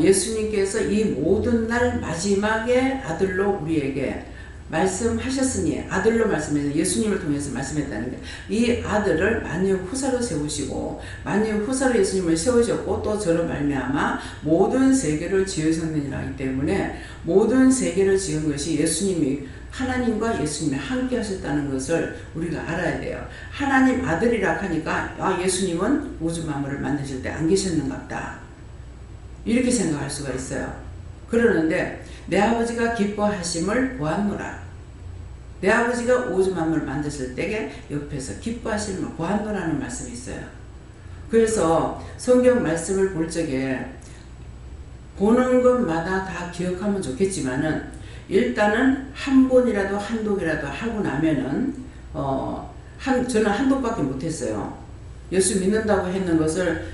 Speaker 1: 예수님께서 이 모든 날 마지막에 아들로 우리에게 말씀하셨으니 아들로 말씀해서 예수님을 통해서 말씀했다는 게 이 아들을 만유의 후사로 세우시고 만유의 후사로 예수님을 세우셨고 또 저로 말미암아 모든 세계를 지으셨느니라 하기 때문에 모든 세계를 지은 것이 예수님이 하나님과 예수님이 함께 하셨다는 것을 우리가 알아야 돼요. 하나님 아들이라 하니까 예수님은 우주 만물을 만드실 때 안 계셨는갑다 이렇게 생각할 수가 있어요. 그러는데 내 아버지가 기뻐하심을 보았노라. 내 아버지가 우주 만물을 만드실 때에 옆에서 기뻐하심을 보았노라는 말씀이 있어요. 그래서 성경 말씀을 볼 적에 보는 것마다 다 기억하면 좋겠지만은 일단은 한 번이라도 한 독이라도 하고 나면은 저는 한 독밖에 못했어요. 예수 믿는다고 했는 것을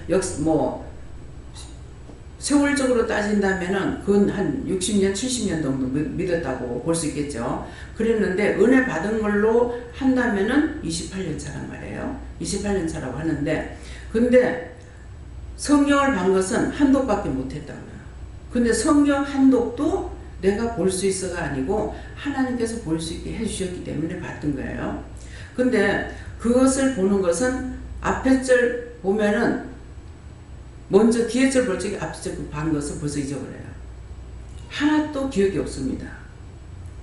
Speaker 1: 세월적으로 따진다면은 그건 한 60년, 70년 정도 믿었다고 볼 수 있겠죠. 그랬는데 은혜 받은 걸로 한다면은 28년 차란 말이에요. 28년 차라고 하는데 근데 성경을 본 것은 한독밖에 못했다고요. 근데 성경 한독도 내가 볼 수 있어가 아니고 하나님께서 볼 수 있게 해주셨기 때문에 봤던 거예요. 근데 그것을 보는 것은 앞에 절 보면은 먼저 뒤에 절 볼 적에 앞에 절 본 것을 벌써 잊어버려요. 하나도 기억이 없습니다.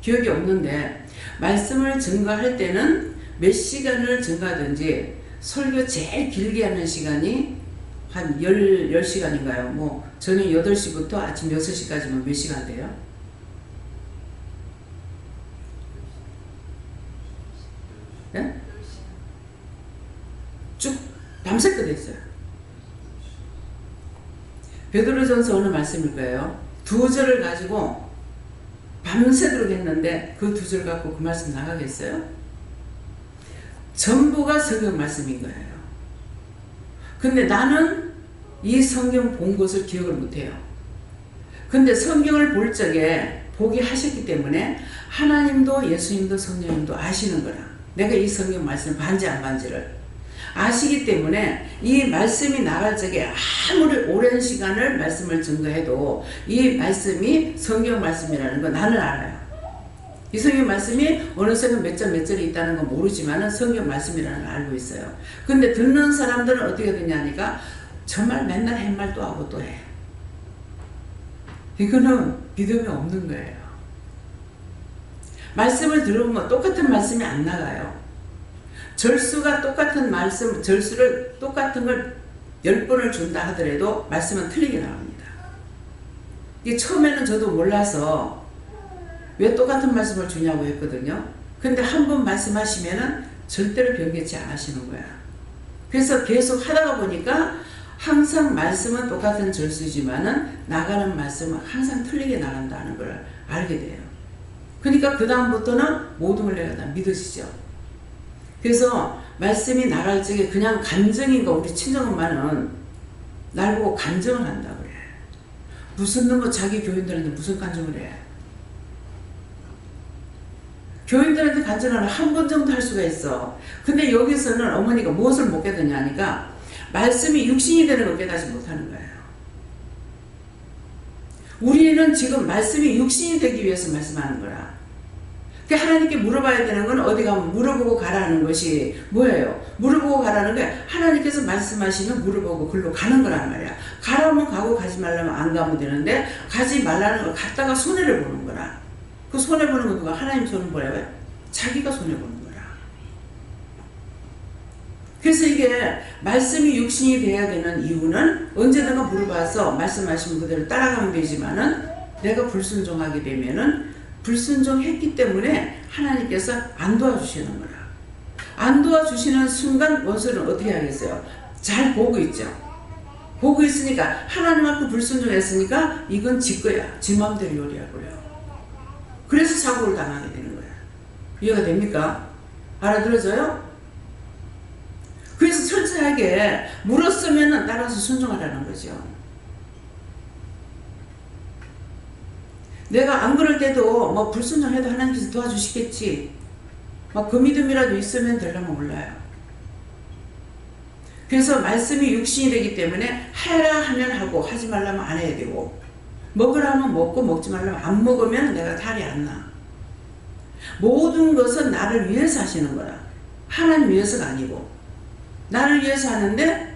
Speaker 1: 기억이 없는데 말씀을 증거할 때는 몇 시간을 증거하든지 설교 제일 길게 하는 시간이 한 10시간인가요? 저녁 8시부터 아침 6시까지면 몇 시간 돼요? 네? 쭉 밤새껏 했어요. 베드로전서 어느 말씀일 거예요. 2절을 가지고 밤새도록 했는데 그 2절 갖고 그 말씀 나가겠어요? 전부가 성경 말씀인 거예요. 근데 나는 이 성경 본 것을 기억을 못해요. 근데 성경을 볼 적에 보게 하셨기 때문에 하나님도 예수님도 성령님도 아시는 거라. 내가 이 성경 말씀을 반지 안 반지를 아시기 때문에 이 말씀이 나갈 적에 아무리 오랜 시간을 말씀을 증거해도 이 말씀이 성경 말씀이라는 거 나는 알아요. 이 성경 말씀이 어느 성경 몇 절 몇 절이 있다는 건 모르지만 성경 말씀이라는 걸 알고 있어요. 근데 듣는 사람들은 어떻게 듣냐니까 정말 맨날 햇말 또 하고 또 해. 이거는 믿음이 없는 거예요. 말씀을 들으면 똑같은 말씀이 안 나가요. 절수가 똑같은 말씀, 절수를 똑같은 걸 10번을 준다 하더라도 말씀은 틀리게 나옵니다. 이게 처음에는 저도 몰라서 왜 똑같은 말씀을 주냐고 했거든요. 근데 한 번 말씀하시면은 절대로 변개치 안 하시는 거야. 그래서 계속 하다가 보니까 항상 말씀은 똑같은 절수지만은 나가는 말씀은 항상 틀리게 나간다는 걸 알게 돼요. 그러니까 그 다음부터는 모든 걸 내가 다 믿으시죠. 그래서 말씀이 나갈 적에 그냥 간증인가 우리 친정엄마는 날 보고 간증을 한다 그래. 무슨 놈의 자기 교인들한테 무슨 간증을 해. 교인들한테 간증을 한 번 정도 할 수가 있어. 근데 여기서는 어머니가 무엇을 못 깨닫냐 하니까 말씀이 육신이 되는 걸 깨닫지 못하는 거예요. 우리는 지금 말씀이 육신이 되기 위해서 말씀하는 거라. 하나님께 물어봐야 되는 건 어디 가면 물어보고 가라는 것이 뭐예요? 물어보고 가라는 게 하나님께서 말씀하시면 물어보고 글로 가는 거란 말이야. 가라면 가고 가지 말라면 안 가면 되는데 가지 말라는 걸 갔다가 손해를 보는 거라. 그 손해보는 건 누가? 하나님 손해보라고요? 자기가 손해보는 거라. 그래서 이게 말씀이 육신이 돼야 되는 이유는 언제든가 물어봐서 말씀하시면 그대로 따라가면 되지만은 내가 불순종하게 되면은 불순종했기 때문에 하나님께서 안 도와주시는 거라. 안 도와주시는 순간 원수는 어떻게 하겠어요? 잘 보고 있죠. 보고 있으니까 하나님 앞에 불순종했으니까 이건 지 거야. 지 마음대로 요리하고요. 그래서 사고를 당하게 되는 거야. 이해가 됩니까? 알아들어져요? 그래서 철저하게 물었으면 따라서 순종하라는 거죠. 내가 안 그럴 때도 뭐 불순종해도 하나님께서 도와주시겠지. 뭐 그 믿음이라도 있으면 되려면 몰라요. 그래서 말씀이 육신이 되기 때문에 해라 하면 하고 하지 말라면 안 해야 되고 먹으라면 먹고 먹지 말라면 안 먹으면 내가 탈이 안 나. 모든 것은 나를 위해서 하시는 거라. 하나님 위해서가 아니고 나를 위해서 하는데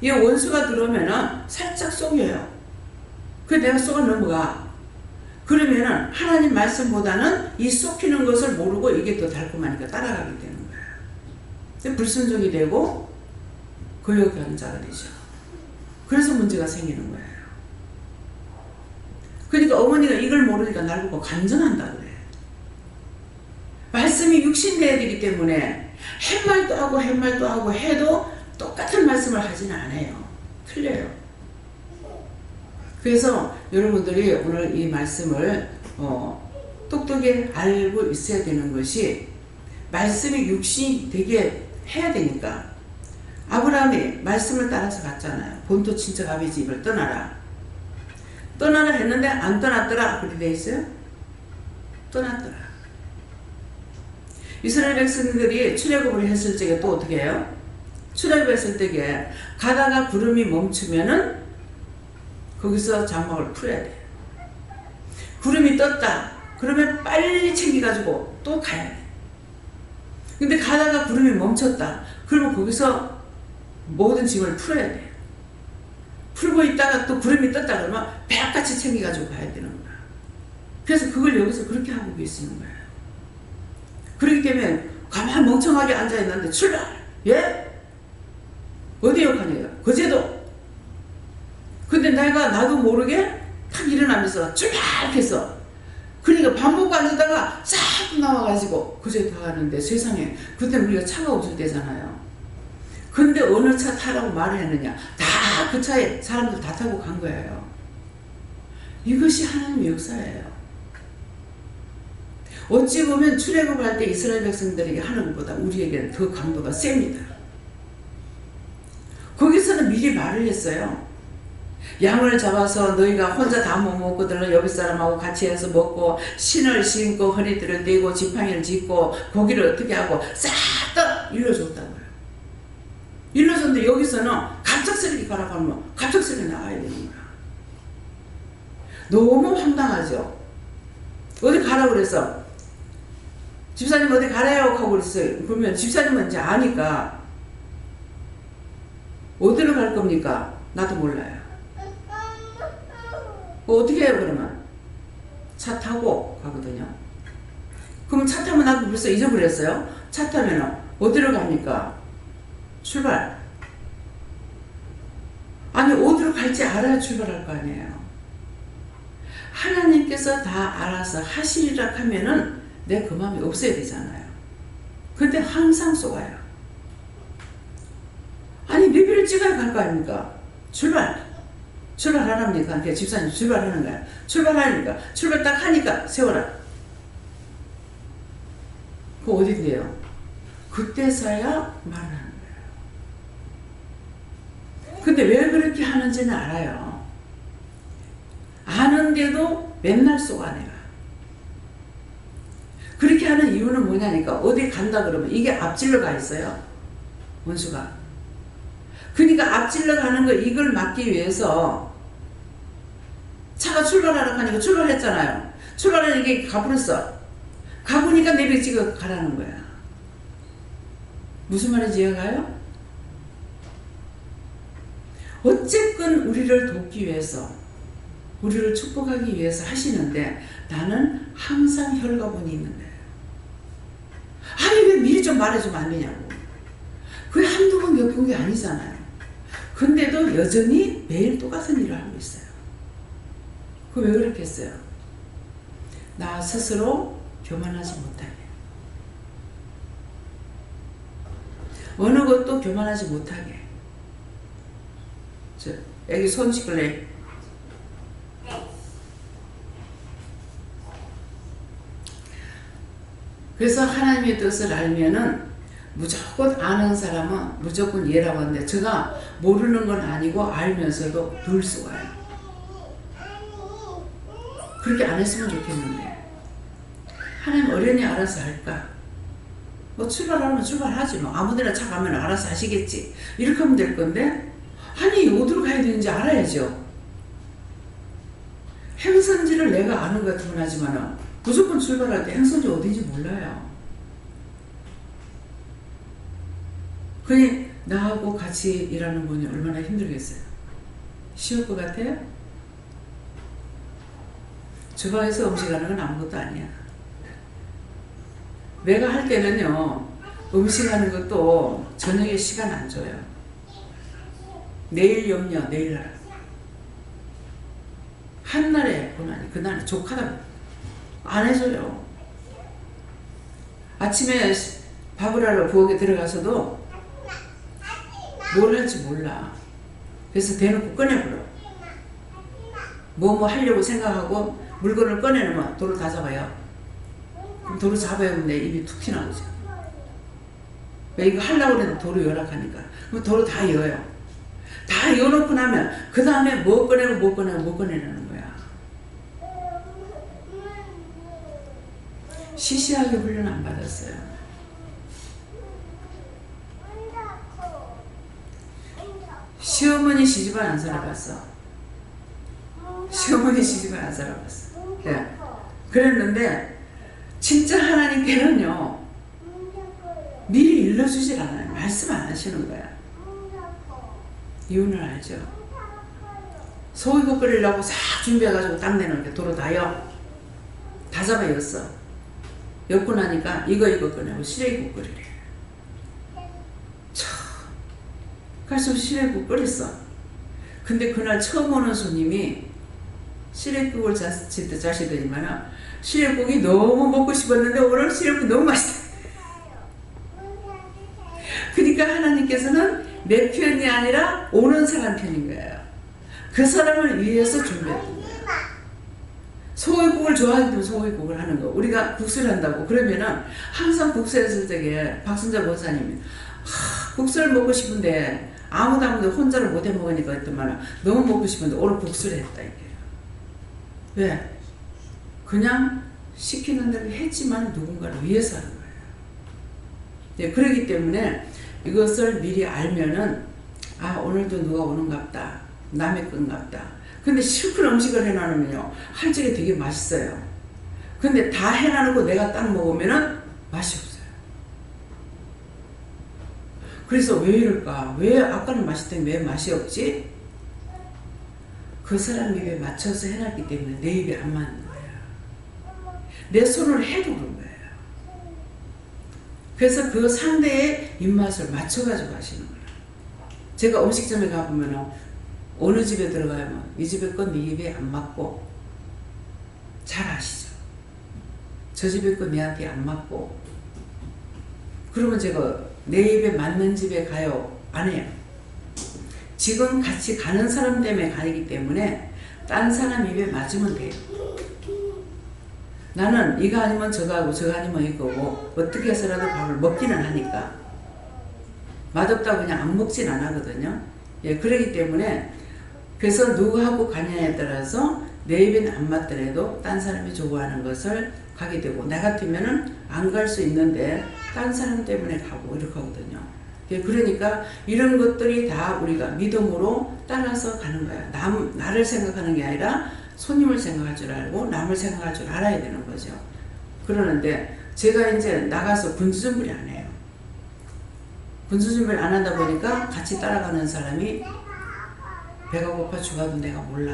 Speaker 1: 이 원수가 들어오면은 살짝 속여요. 그래서 내가 속아 넘어가. 그러면은 하나님 말씀보다는 이 속히는 것을 모르고 이게 더 달콤하니까 따라가게 되는 거예요. 불순종이 되고 거역견자가 되죠. 그래서 문제가 생기는 거예요. 그러니까 어머니가 이걸 모르니까 날 보고 간증한다 그래. 말씀이 육신돼야 되기 때문에 햇말도 하고 햇말도 하고 해도 똑같은 말씀을 하지는 않아요. 틀려요. 그래서 여러분들이 오늘 이 말씀을 똑똑히 알고 있어야 되는 것이 말씀이 육신이 되게 해야 되니까 아브라함이 말씀을 따라서 갔잖아요. 본토 친척 아비 집을 떠나라. 떠나라 했는데 안 떠났더라. 그렇게 돼 있어요? 떠났더라. 이스라엘 백성들이 출애굽을 했을 적에 또 어떻게 해요? 출애굽했을 때에 가다가 구름이 멈추면은 거기서 장막을 풀어야 돼. 구름이 떴다. 그러면 빨리 챙겨가지고 또 가야 돼. 근데 가다가 구름이 멈췄다. 그러면 거기서 모든 짐을 풀어야 돼. 풀고 있다가 또 구름이 떴다 그러면 배같이 챙겨가지고 가야 되는 거야. 그래서 그걸 여기서 그렇게 하고 계시는 거야. 그렇기 때문에 가만 멍청하게 앉아있는데 출발! 예? 어디 욕하냐요? 거제도. 근데 내가 나도 모르게 탁 일어나면서 출발했어. 그러니까 밥 먹고 앉았다가 싹 나와가지고 거제도 가는데 세상에 그때 우리가 차가 없을 때잖아요. 근데 어느 차 타라고 말을 했느냐? 다 그 차에 사람들 다 타고 간 거예요. 이것이 하나님의 역사예요. 어찌 보면 출애굽할 때 이스라엘 백성들에게 하는 것보다 우리에게는 더 강도가 셉니다. 거기서는 미리 말을 했어요. 양을 잡아서 너희가 혼자 다 못 먹거든 옆에 사람하고 같이 해서 먹고 신을 신고 허리띠를 떼고 지팡이를 짚고 고기를 어떻게 하고 싹 다 일러줬다고요. 일러줬는데 여기서는 갑작스럽게 가라고 하면 갑작스럽게 나가야 되는 거야. 너무 황당하죠. 어디 가라고 그래서 집사님 어디 가래요 하고 그랬어요. 그러면 집사님은 이제 아니까 어디로 갈 겁니까? 나도 몰라요. 어떻게 해요 그러면? 차 타고 가거든요. 그럼 차 타면 나도 벌써 잊어버렸어요. 차 타면 어디로 갑니까? 출발. 아니 어디로 갈지 알아야 출발할 거 아니에요. 하나님께서 다 알아서 하시리라 하면은 내 그 마음이 없어야 되잖아요. 근데 항상 속아요. 아니 리뷰를 찍어야 갈 거 아닙니까? 출발하랍니까? 그러니까 집사님 출발하는 거야. 출발하니까 출발 딱 하니까 세워라. 그거 어딘데요? 그때서야 말을 하는 거예요. 근데 왜 그렇게 하는지는 알아요. 아는데도 맨날 속아 내가. 그렇게 하는 이유는 뭐냐니까 어디 간다 그러면 이게 앞질러 가 있어요. 원수가. 그러니까 앞질러 가는 거 이걸 막기 위해서 차가 출발하라고 하니까 출발했잖아요. 출발하니까 이게 가버렸어. 가보니까 내비 찍어 가라는 거야. 무슨 말인지 이해가요? 어쨌건 우리를 돕기 위해서 우리를 축복하기 위해서 하시는데 나는 항상 혈가분이 있는 거예요. 아니 왜 미리 좀 말해주면 안 되냐고. 그게 한두 번 겪은 게 아니잖아요. 근데도 여전히 매일 똑같은 일을 하고 있어요. 그 왜 그렇겠어요? 나 스스로 교만하지 못하게. 어느 것도 교만하지 못하게. 애기 손 씻을래? 그래서 하나님의 뜻을 알면은 무조건 아는 사람은 무조건 이해라고 하는데 제가 모르는 건 아니고 알면서도 늘 속아요. 그렇게 안 했으면 좋겠는데 하나님 어련히 알아서 할까? 뭐 출발하면 출발하지 뭐 아무데나 차 가면 알아서 하시겠지 이렇게 하면 될 건데 아니 어디로 가야 되는지 알아야죠. 행선지를 내가 아는 것 같으면 하지만 무조건 출발할 때 행선지 어딘지 몰라요. 그니 나하고 같이 일하는 분이 얼마나 힘들겠어요. 쉬울 것 같아요? 주방에서 음식하는 건 아무것도 아니야. 내가 할 때는요 음식하는 것도 저녁에 시간 안 줘요. 내일 염려 내일 하라. 한날에 고난이 그날에 족하다 안 해줘요. 아침에 밥을 하러 부엌에 들어가서도 뭘 할지 몰라. 그래서 대놓고 꺼내버려. 뭐 하려고 생각하고 물건을 꺼내놓으면 돌을 다 잡아요. 그럼 돌을 잡아야 하면 내 입이 툭 튀나오죠. 왜 이거 하려고 그랬는데 돌을 열악하니까. 그럼 돌을 다 여요. 다 여놓고 나면 그 다음에 뭐 꺼내고 뭐 꺼내고 뭐 꺼내라는 거야. 시시하게 훈련 안 받았어요. 시어머니 시집을 안 살아봤어. 시어머니 시집을 안 살아봤어. 예. 그랬는데 진짜 하나님께는요 미리 일러주질 않아요. 말씀 안 하시는 거야. 이유는 알죠. 소고기 끓이려고 싹 준비해가지고 딱 내놓을게. 도로 다요. 다 잡아 였어. 엮고 나니까 이거 꺼내고 시래기국 끓이래. 그래서 시래기국 끓였어. 근데 그날 처음 오는 손님이 시래기국을 자시더니만 시래기국이 너무 먹고 싶었는데 오늘 시래기국 너무 맛있다. 그러니까 하나님께서는 내 편이 아니라 오는 사람 편인 거예요. 그 사람을 위해서 준비했던 거예요. 소고기국을 좋아하기 때문에 소고기국을 하는 거. 우리가 국수를 한다고 그러면은 항상 국수 했을 적에 박순자 권사님이 국수를 먹고 싶은데 아무도 혼자를 못 해 먹으니까 했더만 너무 먹고 싶은데 오늘 국수를 했다 이게. 왜? 그냥 시키는 대로 했지만 누군가를 위해서 하는 거예요. 네, 그렇기 때문에 이것을 미리 알면은 오늘도 누가 오는갑다. 남의 건갑다. 근데 실컷 음식을 해놔놓으면요 할 적에 되게 맛있어요. 근데 다 해놔놓고 내가 딱 먹으면은 맛이 없어요. 그래서 왜 이럴까? 왜 아까는 맛있더니 왜 맛이 없지? 그 사람 입에 맞춰서 해놨기 때문에 내 입에 안 맞는 거예요. 내 손을 해도 그런 거예요. 그래서 그 상대의 입맛을 맞춰가지고 하시는 거예요. 제가 음식점에 가보면 어느 집에 들어가면 이 집에 건 네 입에 안 맞고 잘 아시죠? 저 집에 건 내한테 안 맞고 그러면 제가 내 입에 맞는 집에 가요? 안 해요. 지금 같이 가는 사람 때문에 가기 때문에 딴 사람 입에 맞으면 돼요. 나는 이거 아니면 저거 하고 저거 아니면 이거고 어떻게 해서라도 밥을 먹기는 하니까 맛없다고 그냥 안 먹진 안 하거든요. 예, 그러기 때문에 그래서 누구하고 가냐에 따라서 내 입에는 안 맞더라도 딴 사람이 좋아하는 것을 가게 되고 나 같으면은 안 갈 수 있는데 딴 사람 때문에 가고 이렇게 하거든요. 예, 그러니까 이런 것들이 다 우리가 믿음으로 따라서 가는 거야. 나를 생각하는 게 아니라 손님을 생각할 줄 알고 남을 생각할 줄 알아야 되는 거죠. 그러는데 제가 이제 나가서 군수 준비를 안 해요. 군수 준비를 안 하다 보니까 같이 따라가는 사람이 배가 고파 죽어도 내가 몰라.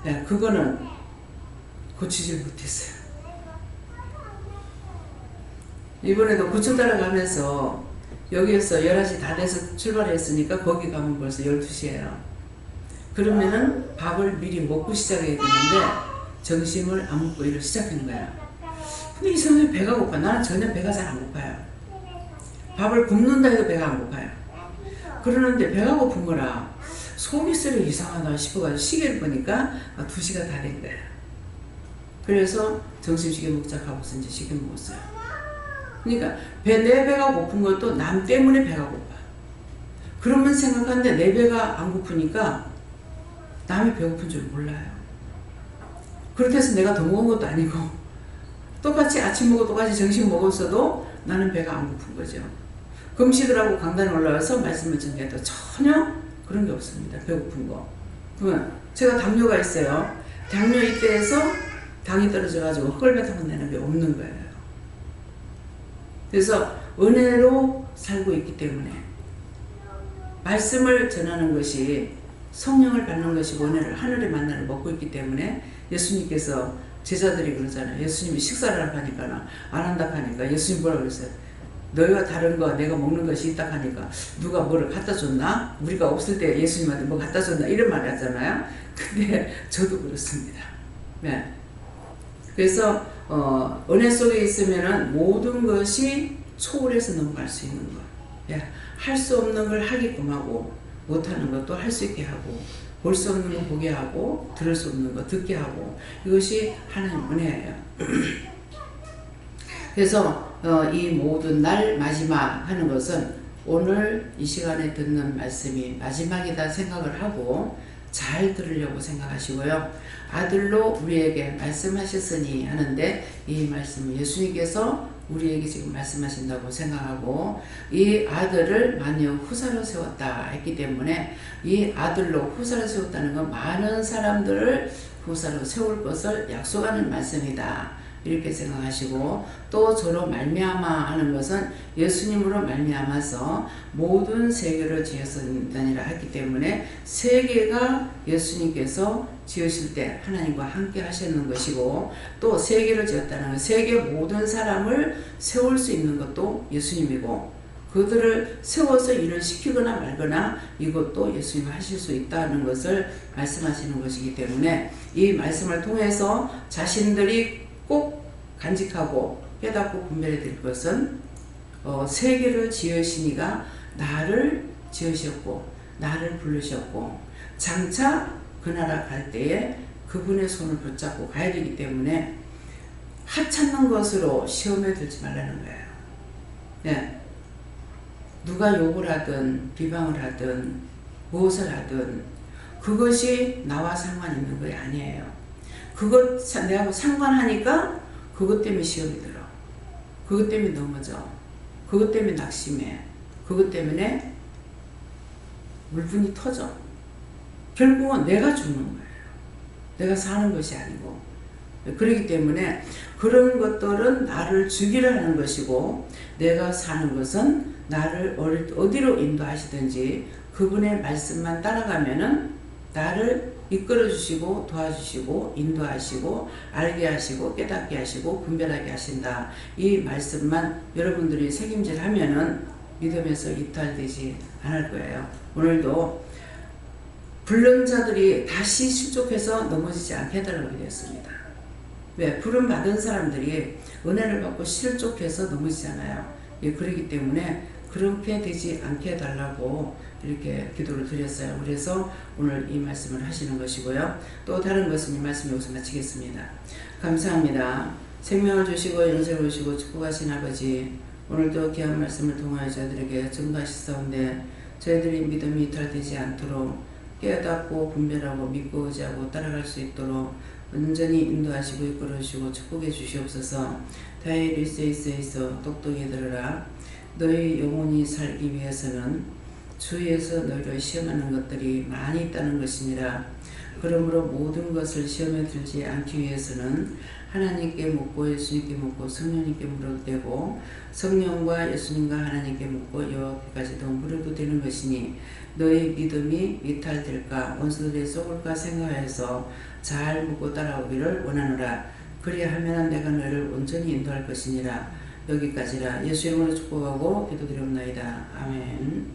Speaker 1: 네, 그거는 고치질 못했어요. 이번에도 구청 따라가면서 여기에서 11시 다 돼서 출발했으니까 거기 가면 벌써 12시예요. 그러면은 밥을 미리 먹고 시작해야 되는데 점심을 안 먹고 일을 시작하는 거야. 근데 이상하게 배가 고파. 나는 전혀 배가 잘 안 고파요. 밥을 굶는다 해도 배가 안 고파요. 그러는데 배가 고픈 거라 속이 쓰려 이상하다 싶어가지고 시계를 보니까 2시가 다 된 거야. 그래서 점심시계 먹자 하고서 이제 시계 먹었어요. 그러니까 내 배가 고픈 것도 남 때문에 배가 고파. 그러면 생각하는데 내 배가 안 고프니까 남이 배고픈 줄 몰라요. 그렇게 해서 내가 더 먹은 것도 아니고 똑같이 아침 먹고 똑같이 점심 먹었어도 나는 배가 안 고픈 거죠. 금시들하고 강단에 올라와서 말씀을 전해도 전혀 그런 게 없습니다. 배고픈 거. 그러면 제가 당뇨가 있어요. 당뇨 이때에서 당이 떨어져가지고 헐벗하면 내는 게 없는 거예요. 그래서 은혜로 살고 있기 때문에 말씀을 전하는 것이 성령을 받는 것이 은혜를 하늘의 만나를 먹고 있기 때문에 예수님께서 제자들이 그러잖아요. 예수님이 식사를 하니까 안 한다 하니까 예수님 뭐라고 그랬어요? 너희와 다른 거 내가 먹는 것이 있다 하니까 누가 뭐를 갖다 줬나? 우리가 없을 때 예수님한테 뭐 갖다 줬나? 이런 말 하잖아요. 근데 저도 그렇습니다. 네. 그래서 은혜 속에 있으면은 모든 것이 초월해서 넘어갈 수 있는 것. 예. 할 수 없는 걸 하게끔 하고 못하는 것도 할 수 있게 하고 볼 수 없는 거 보게 하고 들을 수 없는 거 듣게 하고 이것이 하나님 은혜예요. 그래서 이 모든 날 마지막 하는 것은 오늘 이 시간에 듣는 말씀이 마지막이다 생각을 하고 잘 들으려고 생각하시고요. 아들로 우리에게 말씀하셨으니 하는데 이 말씀은 예수님께서 우리에게 지금 말씀하신다고 생각하고 이 아들을 만일 후사로 세웠다 했기 때문에 이 아들로 후사로 세웠다는 건 많은 사람들을 후사로 세울 것을 약속하는 말씀이다. 이렇게 생각하시고 또 저로 말미암아 하는 것은 예수님으로 말미암아서 모든 세계를 지었으니라 했기 때문에 세계가 예수님께서 지으실 때 하나님과 함께 하셨는 것이고 또 세계를 지었다는 건 세계 모든 사람을 세울 수 있는 것도 예수님이고 그들을 세워서 일을 시키거나 말거나 이것도 예수님이 하실 수 있다는 것을 말씀하시는 것이기 때문에 이 말씀을 통해서 자신들이 꼭 간직하고 깨닫고 분별해야 될 것은 세계를 지으시니가 나를 지으셨고 나를 부르셨고 장차 그 나라 갈 때에 그분의 손을 붙잡고 가야 되기 때문에 하찮는 것으로 시험에 들지 말라는 거예요. 네. 누가 욕을 하든 비방을 하든 무엇을 하든 그것이 나와 상관 있는 거 아니에요. 그것 내가 상관하니까 그것 때문에 시험이 들어. 그것 때문에 넘어져. 그것 때문에 낙심해. 그것 때문에 물분이 터져. 결국은 내가 죽는 거예요. 내가 사는 것이 아니고. 그렇기 때문에 그런 것들은 나를 죽이려 하는 것이고 내가 사는 것은 나를 어디로 인도하시든지 그분의 말씀만 따라가면은 나를 이끌어 주시고 도와주시고 인도하시고 알게 하시고 깨닫게 하시고 분별하게 하신다. 이 말씀만 여러분들이 책임질 하면은 믿음에서 이탈되지 않을 거예요. 오늘도 불른 자들이 다시 실족해서 넘어지지 않게 해달라고 되었습니다. 왜? 부름 받은 사람들이 은혜를 받고 실족해서 넘어지잖아요. 예, 그렇기 때문에 그렇게 되지 않게 해달라고 이렇게 기도를 드렸어요. 그래서 오늘 이 말씀을 하시는 것이고요. 또 다른 것은 이 말씀 여기서 마치겠습니다. 감사합니다. 생명을 주시고 영생을 주시고 축복하신 아버지, 오늘도 귀한 말씀을 통하여 저희들에게 전가하시사온데 저희들이 믿음이 이탈되지 않도록 깨닫고 분별하고 믿고 의지하고 따라갈 수 있도록 온전히 인도하시고 이끌어주시고 축복해 주시옵소서. 다윗 1세 똑똑히 들으라. 너희 영혼이 살기 위해서는 주위에서 너희를 시험하는 것들이 많이 있다는 것이니라. 그러므로 모든 것을 시험에 들지 않기 위해서는 하나님께 묻고 예수님께 묻고 성령님께 물어도 되고 성령과 예수님과 하나님께 묻고 여호와께까지도 물어도 되는 것이니 너희 믿음이 이탈될까 원수들의 쏘을까 생각해서 잘 묻고 따라오기를 원하노라. 그리하면 내가 너희를 온전히 인도할 것이니라. 여기까지라. 예수 이름으로 축복하고 기도드리옵나이다. 아멘.